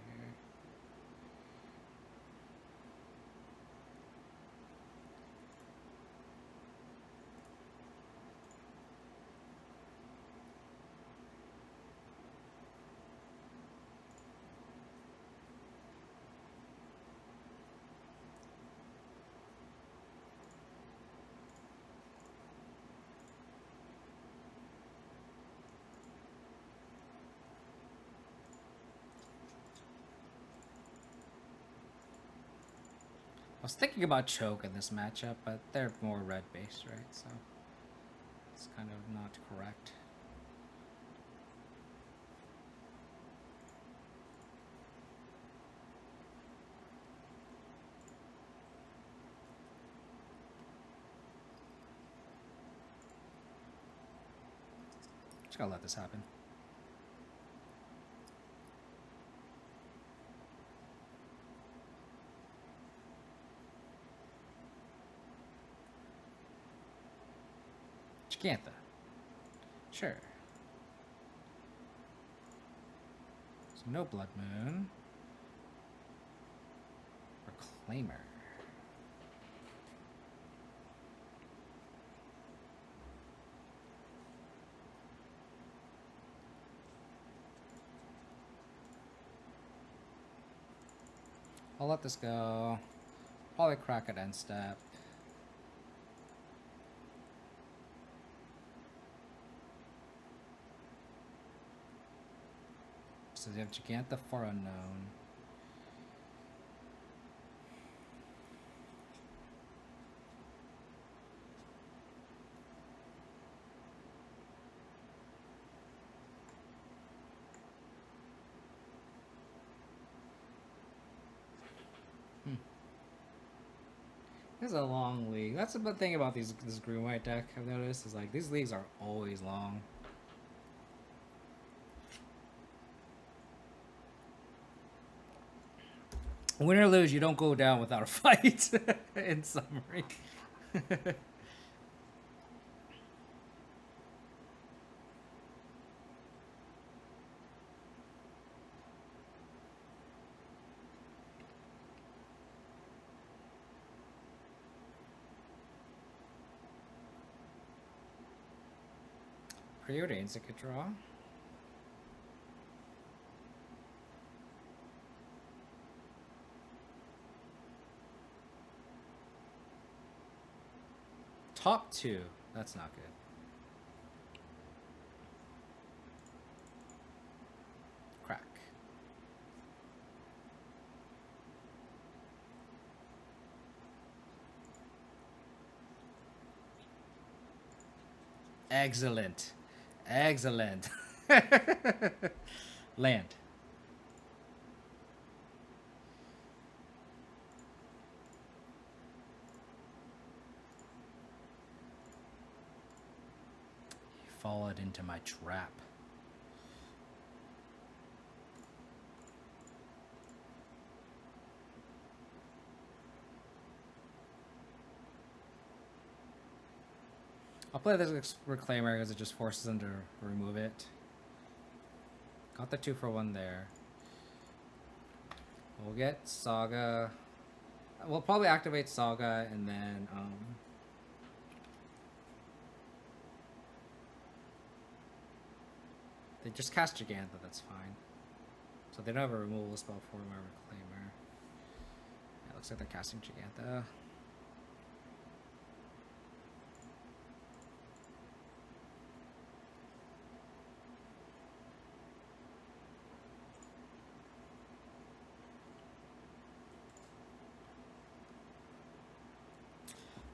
I was thinking about choke in this matchup, but they're more red based, right? So it's kind of not correct. Just gotta let this happen. Gigantha. Sure. So no Blood Moon. Reclaimer. I'll let this go. Probably crack at end step. So they have Gigantha for unknown. This is a long league. That's the thing about this green white deck I've noticed is like these leagues are always long. Win or lose, you don't go down without a fight. In summary. Preordain's a good draw. Top 2. That's not good. Crack. Excellent. Excellent. Land. You followed into my trap. I'll play this Reclaimer because it just forces them to remove it. Got the 2-for-1 there. We'll get Saga. We'll probably activate Saga and then they just cast Gigantha, that's fine. So they don't have a removal spell for my Reclaimer. Yeah, looks like they're casting Gigantha.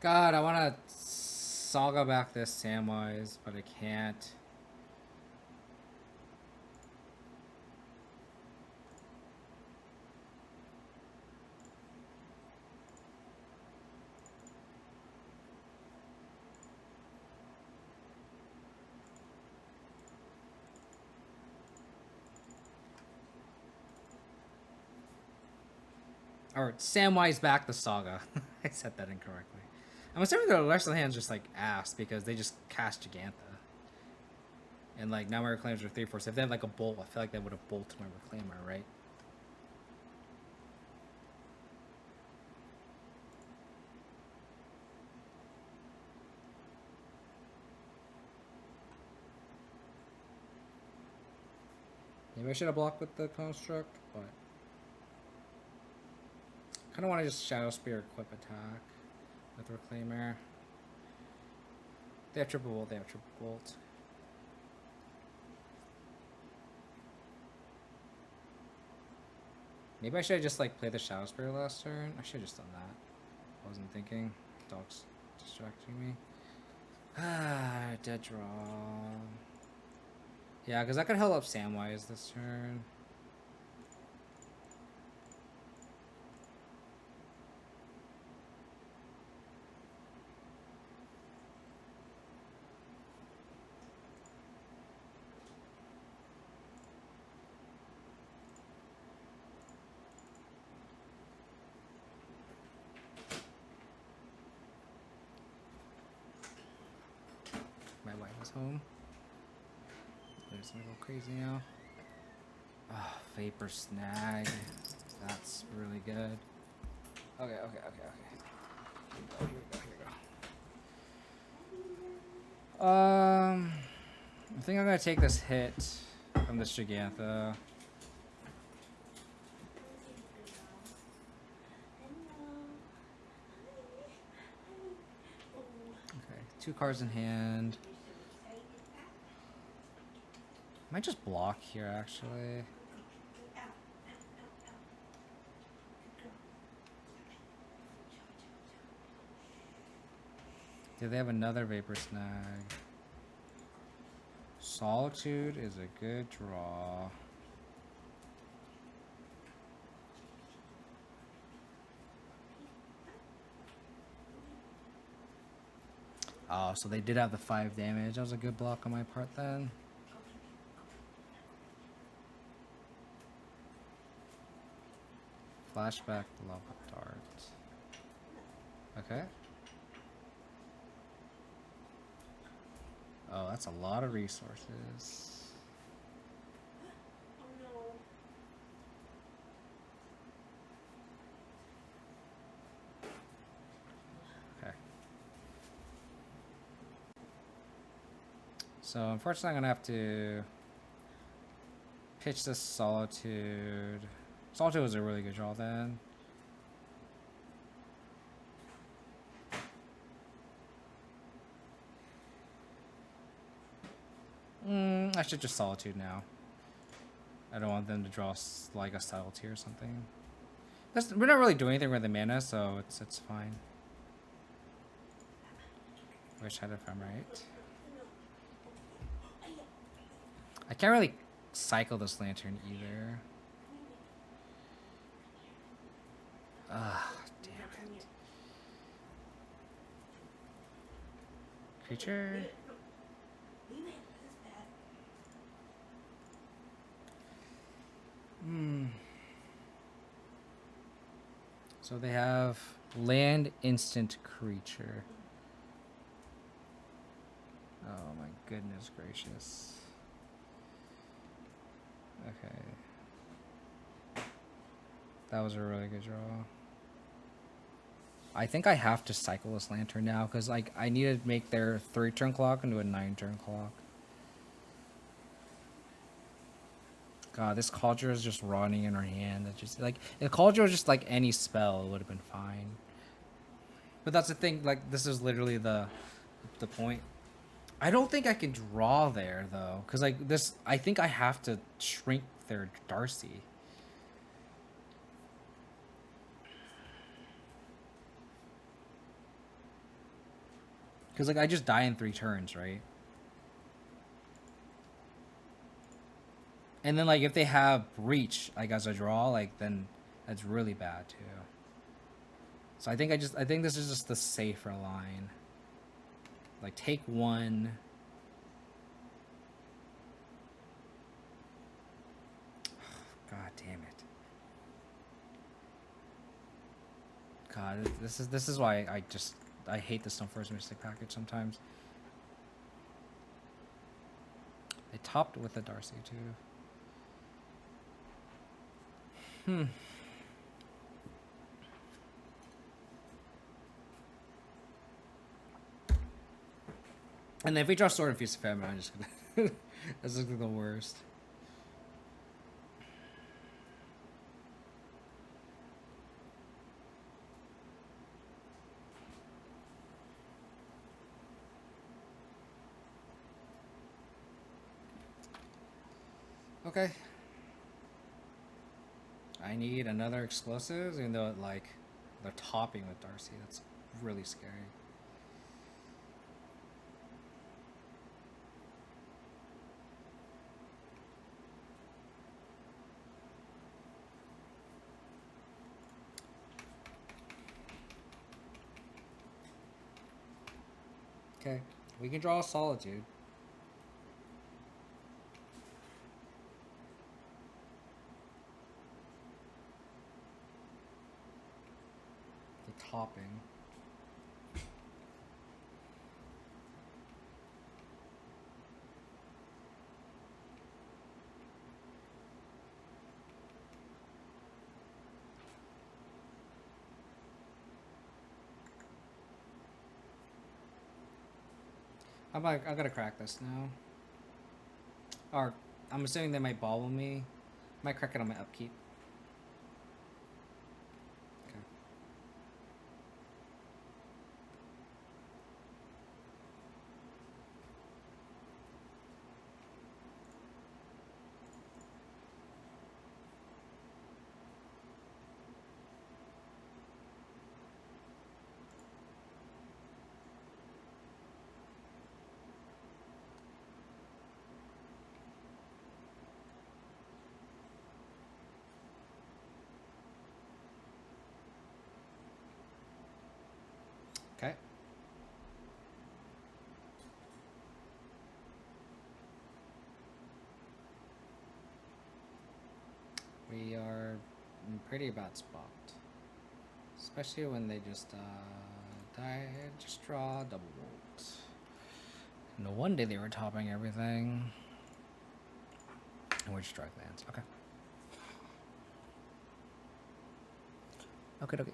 God, I want to Saga back this Samwise, but I can't. Or Samwise back the Saga. I said that incorrectly. I'm assuming the rest of the hand's just like ass because they just cast Gigantha. And like now my Reclaimers are 3/4. So if they had like a bolt, I feel like they would have bolted my Reclaimer, right? Maybe I should have blocked with the Construct, but I kind of want to just Shadow Spear equip attack with Reclaimer. They have triple bolt, they have triple bolt. Maybe I should have just like played the Shadow Spear last turn. I should have just done that. I wasn't thinking. Dog's distracting me. Ah, dead draw. Yeah, because I could help up Samwise this turn. My wife is home. There's gonna go crazy now. Oh, Vapor Snag. That's really good. Okay. Here we go. I think I'm gonna take this hit from this Gigantha. Okay, 2 cards in hand. Might just block here, actually. Do they have another Vapor Snag? Solitude is a good draw. Oh, so they did have the 5 damage. That was a good block on my part then. Flashback Lava Dart. Okay. Oh, that's a lot of resources. Okay. So unfortunately, I'm gonna have to pitch this Solitude. Solitude was a really good draw then. I should just Solitude now. I don't want them to draw like a subtlety or something. We're not really doing anything with the mana, so it's fine. Wish I had Ephemerate. I can't really cycle this lantern either. Ah, damn it. Creature. So they have land instant creature. Oh my goodness gracious. Okay. That was a really good draw. I think I have to cycle this lantern now because like I need to make their 3-turn clock into a 9-turn clock. God, this Cauldron is just rotting in her hand. That just like if Cauldron was just like any spell, it would have been fine. But that's the thing. Like this is literally the point. I don't think I can draw there though, because like this, I think I have to shrink their Darcy. Because like I just die in 3 turns, right? And then like if they have Breach like as a draw, like then that's really bad too. So I think this is just the safer line. Like take 1. God damn it. God, this is why I hate the Stoneforge Mystic package sometimes. They topped with the Darcy too. And then if we draw Sword and Feast of Famine, I'm just gonna that's like the worst. Okay. I need another explosives, even though like they're topping with Darcy. That's really scary. Okay, we can draw a Solitude. The topping. I'm gonna crack this now. Or I'm assuming they might bobble me. Might crack it on my upkeep. Okay. Okay. We are in a pretty bad spot. Especially when they just die, just draw double bolt. No wonder they were topping everything. And we're just drawing lands. Okay. Okay.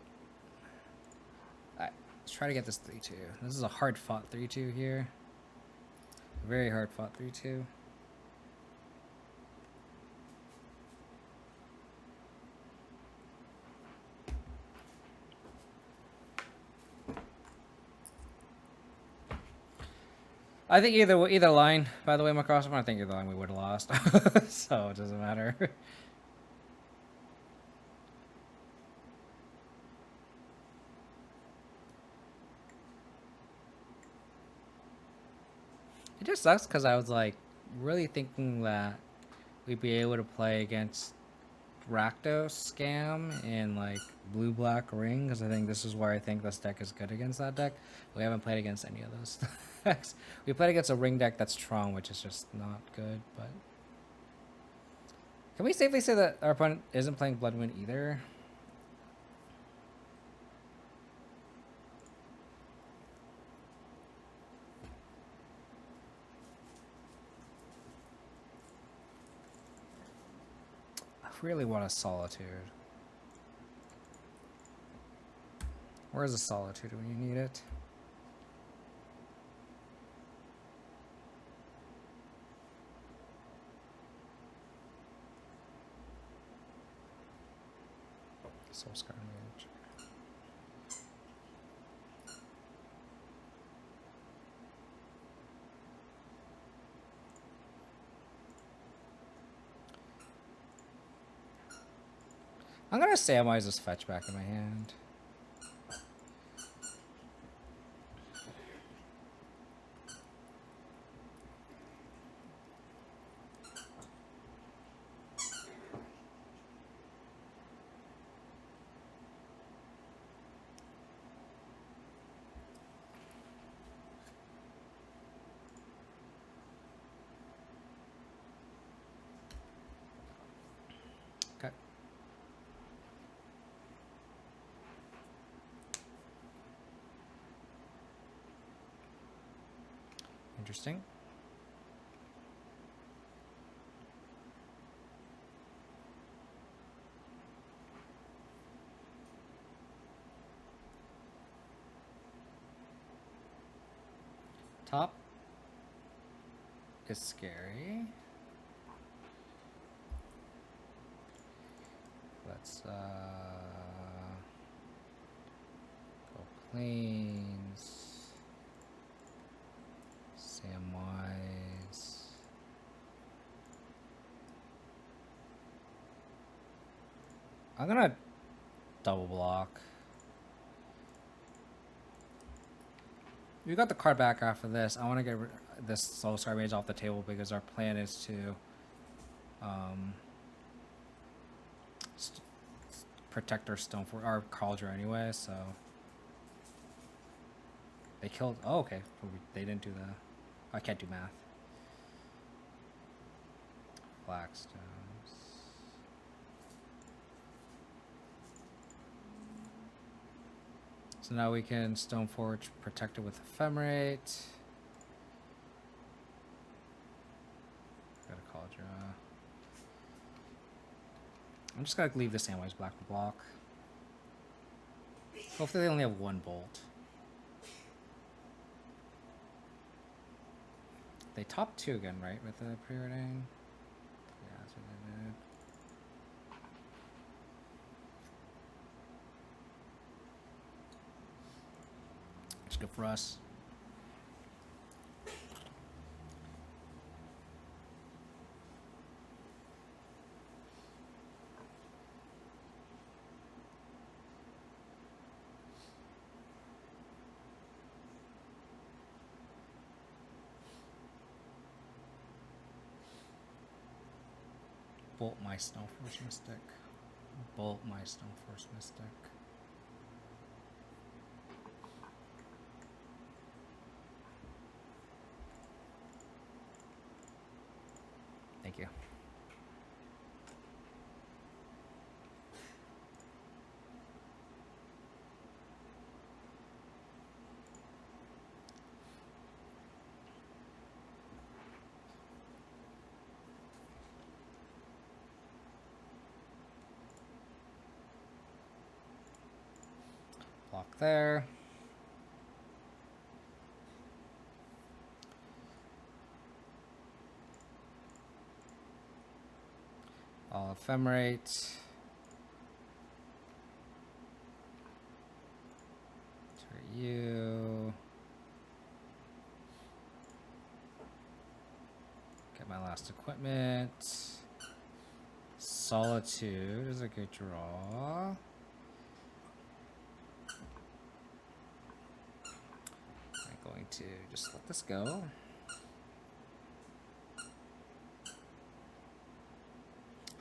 Alright, let's try to get this 3-2. This is a hard fought 3-2 here. Very hard fought 3-2. I think either line, by the way, Macross, I think either line we would have lost. So it doesn't matter. It just sucks because I was like really thinking that we'd be able to play against Rakdos Scam and like Blue Black Ring, because I think this is where I think this deck is good against that deck. We haven't played against any of those decks. We played against a ring deck that's Tron, which is just not good. But can we safely say that our opponent isn't playing Bloodwind either? I really want a Solitude. Where's a Solitude when you need it? Soul Scar Mage. I'm gonna Samwise this fetch back in my hand. Okay. Interesting. Top is scary. Let's go Plains, Samwise. I'm gonna double block. We got the card back after this. I want to get this Soul Scar Mage off the table because our plan is to protect our Stone for our Cauldron anyway. So they killed. Oh, okay. They didn't do the. I can't do math. Blackstones. So now we can Stoneforge protect it with Ephemerate. Got a Cauldron. I'm just gonna leave the Samwise black to block. Hopefully they only have one bolt. They top 2 again, right, with the pre-ordering? Yeah, that's what they did. It's good for us. Bolt my Stoneforge Mystic. Bolt my Stoneforge Mystic. Thank you. Block there. Ephemerate. Target you. Get my last equipment. Solitude is a good draw. I'm going to just let this go.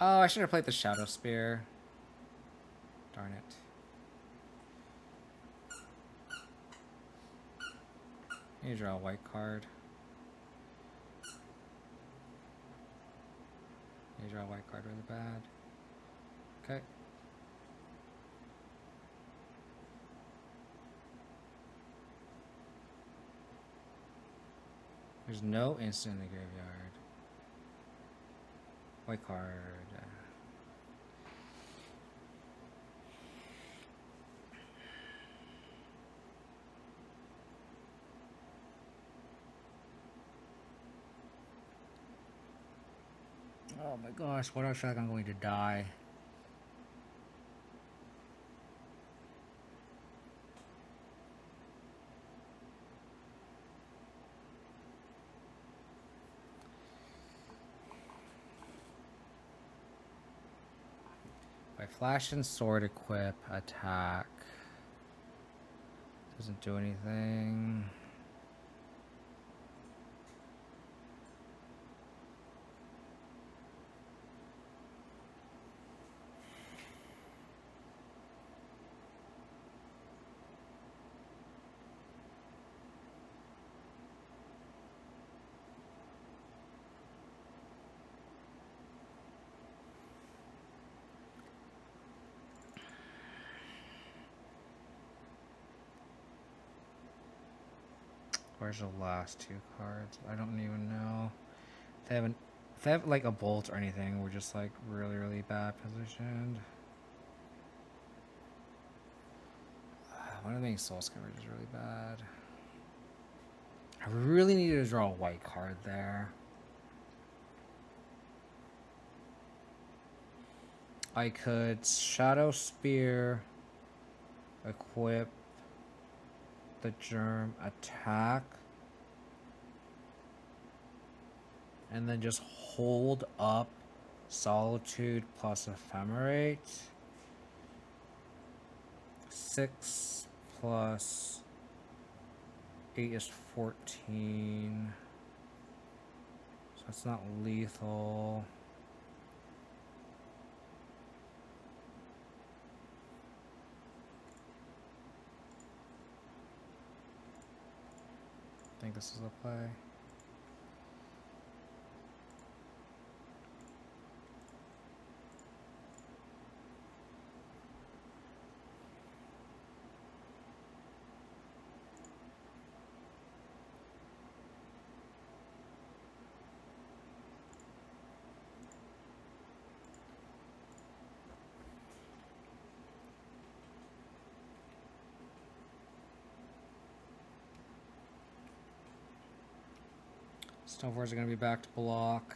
Oh, I should have played the Shadow Spear. Darn it. I need to draw a white card. I need to draw a white card really bad. Okay. There's no instant in the graveyard. White card. Oh my gosh, what do I feel like I'm going to die? By flash and sword equip, attack. Doesn't do anything. Where's the last two cards? I don't even know. If they haven't. If they have like a bolt or anything, we're just like really, really bad positioned. One of the soul scourge is really bad. I really needed to draw a white card there. I could Shadow Spear, equip the germ, attack, and then just hold up Solitude plus Ephemerate. 6 plus 8 is 14. So it's not lethal. I think this is a play. Stonewars are going to be back to block.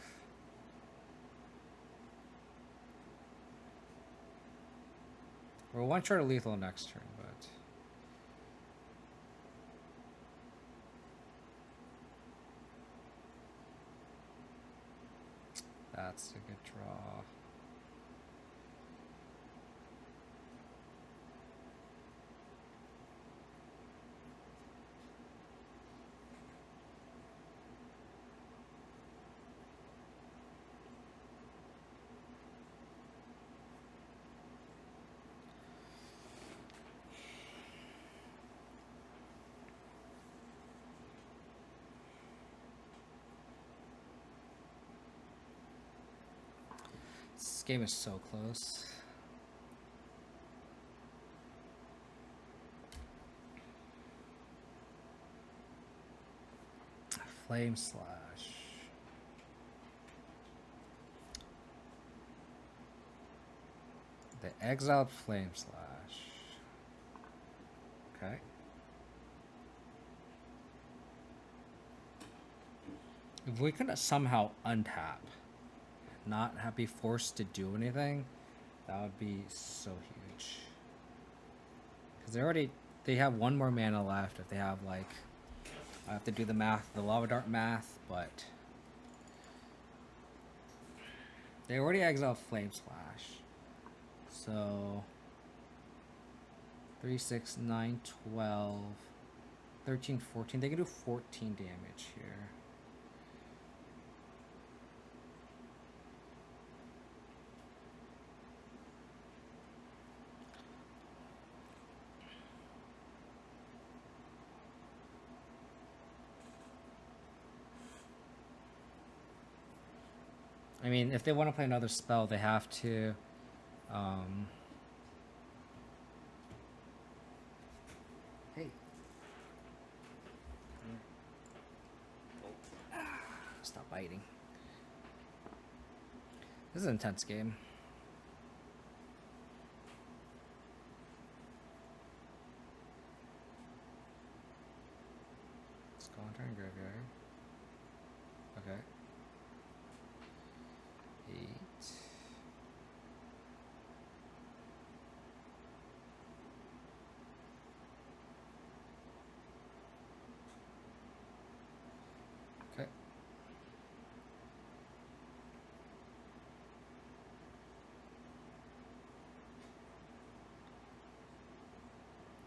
We're one short of lethal next turn, but that's a good draw. This game is so close. Flame Slash. The exiled Flame Slash. Okay. If we can somehow untap, not be forced to do anything, that would be so huge. Because they have one more mana left if they have like, I have to do the math, the Lava Dart math, but they already exiled Flame Slash. So 3, 6, 9, 12, 13, 14. They can do 14 damage here. I mean, if they want to play another spell, they have to hey. Stop biting. This is an intense game. Let's go on turn graveyard. Okay. 8. Okay.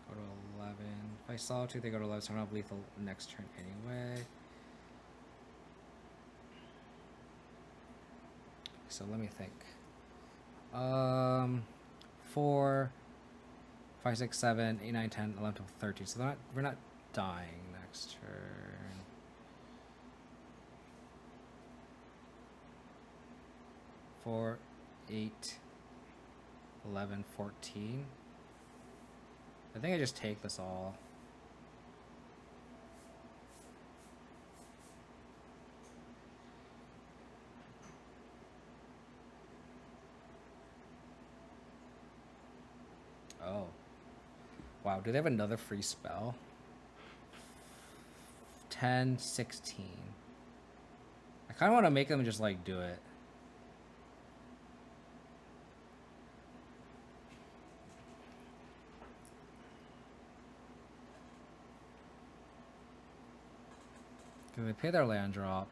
Go to 11. If I Solitude, they go to 11, so I don't have lethal next turn anyway. So let me think. 4, 5, 6, 7, 8, 9, 10, 11, 12, 13. So we're not dying next turn. Four, 8, 11, 14. I think I just take this all. Oh. Wow, do they have another free spell? 10, 16. I kind of want to make them just, like, do it. Can they pay their land drop?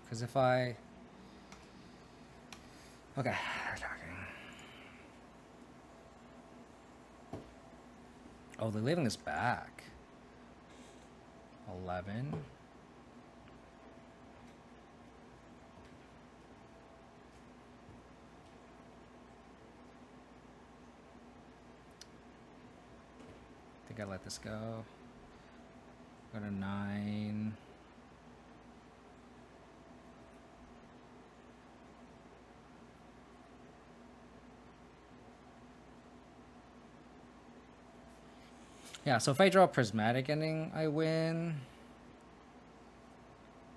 Because if I... Okay, we're talking. Oh, they're leaving us back. 11. I think I let this go. Go to 9. Yeah, so if I draw a Prismatic Ending, I win.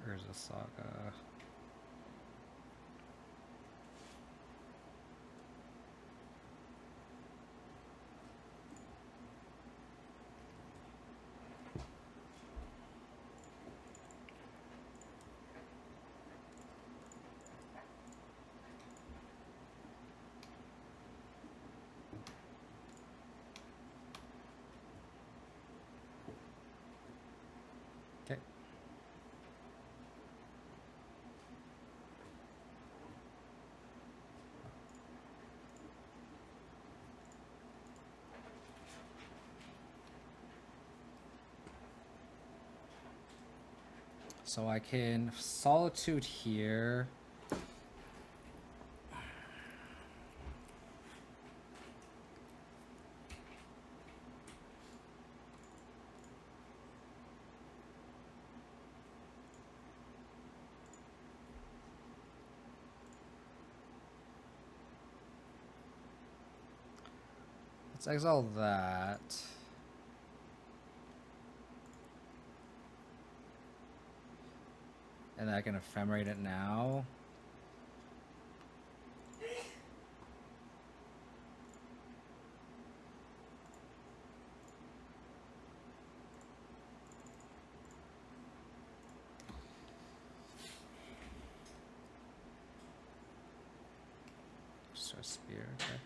Where's the Saga? Okay. So I can Solitude here. Let's exile that. And then I can Ephemerate it now. So spear. Okay.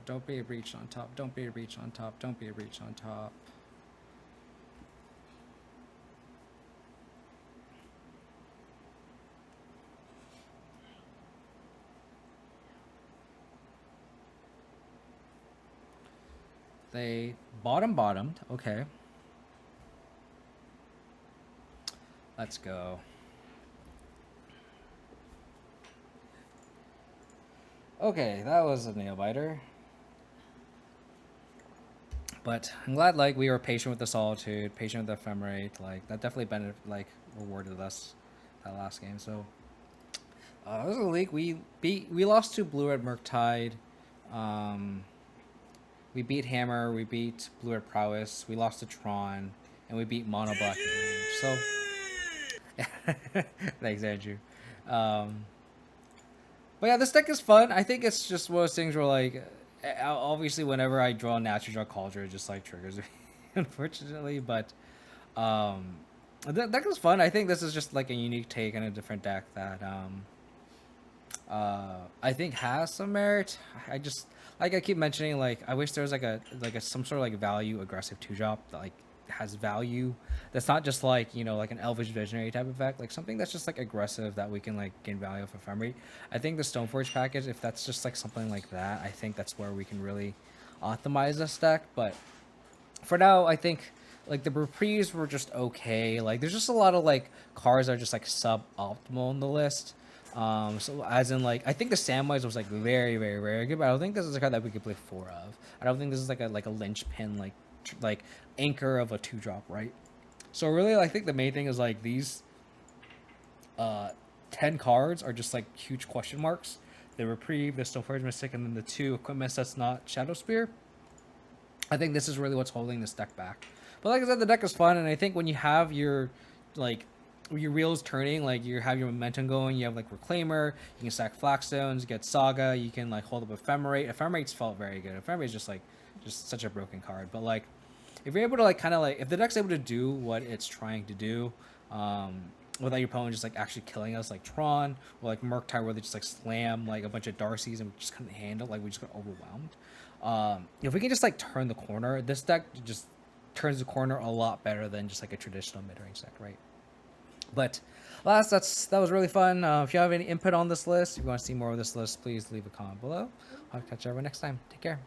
Don't be a breach on top. Don't be a breach on top. Don't be a breach on top. They bottomed. Okay. Let's go. Okay, that was a nail biter. But I'm glad like we were patient with the Solitude, patient with the Ephemerate. Like that definitely rewarded us that last game. So it was a league. We lost to Blue at Murktide. We beat Hammer. We beat Blue at Prowess. We lost to Tron, and we beat Mono Black at Range. So thanks, Andrew. But yeah, this deck is fun. I think it's just one of those things where like, obviously, whenever I draw natural draw Cauldron, it just like triggers me, unfortunately. But the deck is fun. I think this is just like a unique take on a different deck that I think has some merit. I just like I keep mentioning, like I wish there was like a some sort of like value aggressive 2-drop that like has value. That's not just like, you know, like an Elvish Visionary type effect, like something that's just like aggressive that we can like gain value of Ephemerate. I think the Stoneforge package, if that's just like something like that, I think that's where we can really optimize this deck. But for now, I think like the Reprieves were just okay. Like there's just a lot of like cards that are just like suboptimal in the list. So as in like I think the Samwise was like very very good, but I don't think this is a card that we could play 4 of. I don't think this is like a linchpin like anchor of a 2-drop, right? So really, I think the main thing is like these 10 cards are just like huge question marks. The Reprieve, the Stoneforge Mystic, and then the 2 equipments that's not Shadow Spear. I think this is really what's holding this deck back. But like I said, the deck is fun, and I think when you have your like your wheels turning, like you have your momentum going, you have like Reclaimer, you can stack Flagstones, get Saga, you can like hold up Ephemerate. Ephemerate's felt very good. Ephemerate's just such a broken card. But like if you're able to like kind of like if the deck's able to do what it's trying to do, without your opponent just like actually killing us, like Tron or like Murktide, where they just like slam like a bunch of Darcys and we just couldn't handle, like we just got overwhelmed. If we can just like turn the corner, this deck just turns the corner a lot better than just like a traditional mid-range deck, right? But that was really fun. If you have any input on this list, if you want to see more of this list, please leave a comment below. I'll catch you everyone next time. Take care.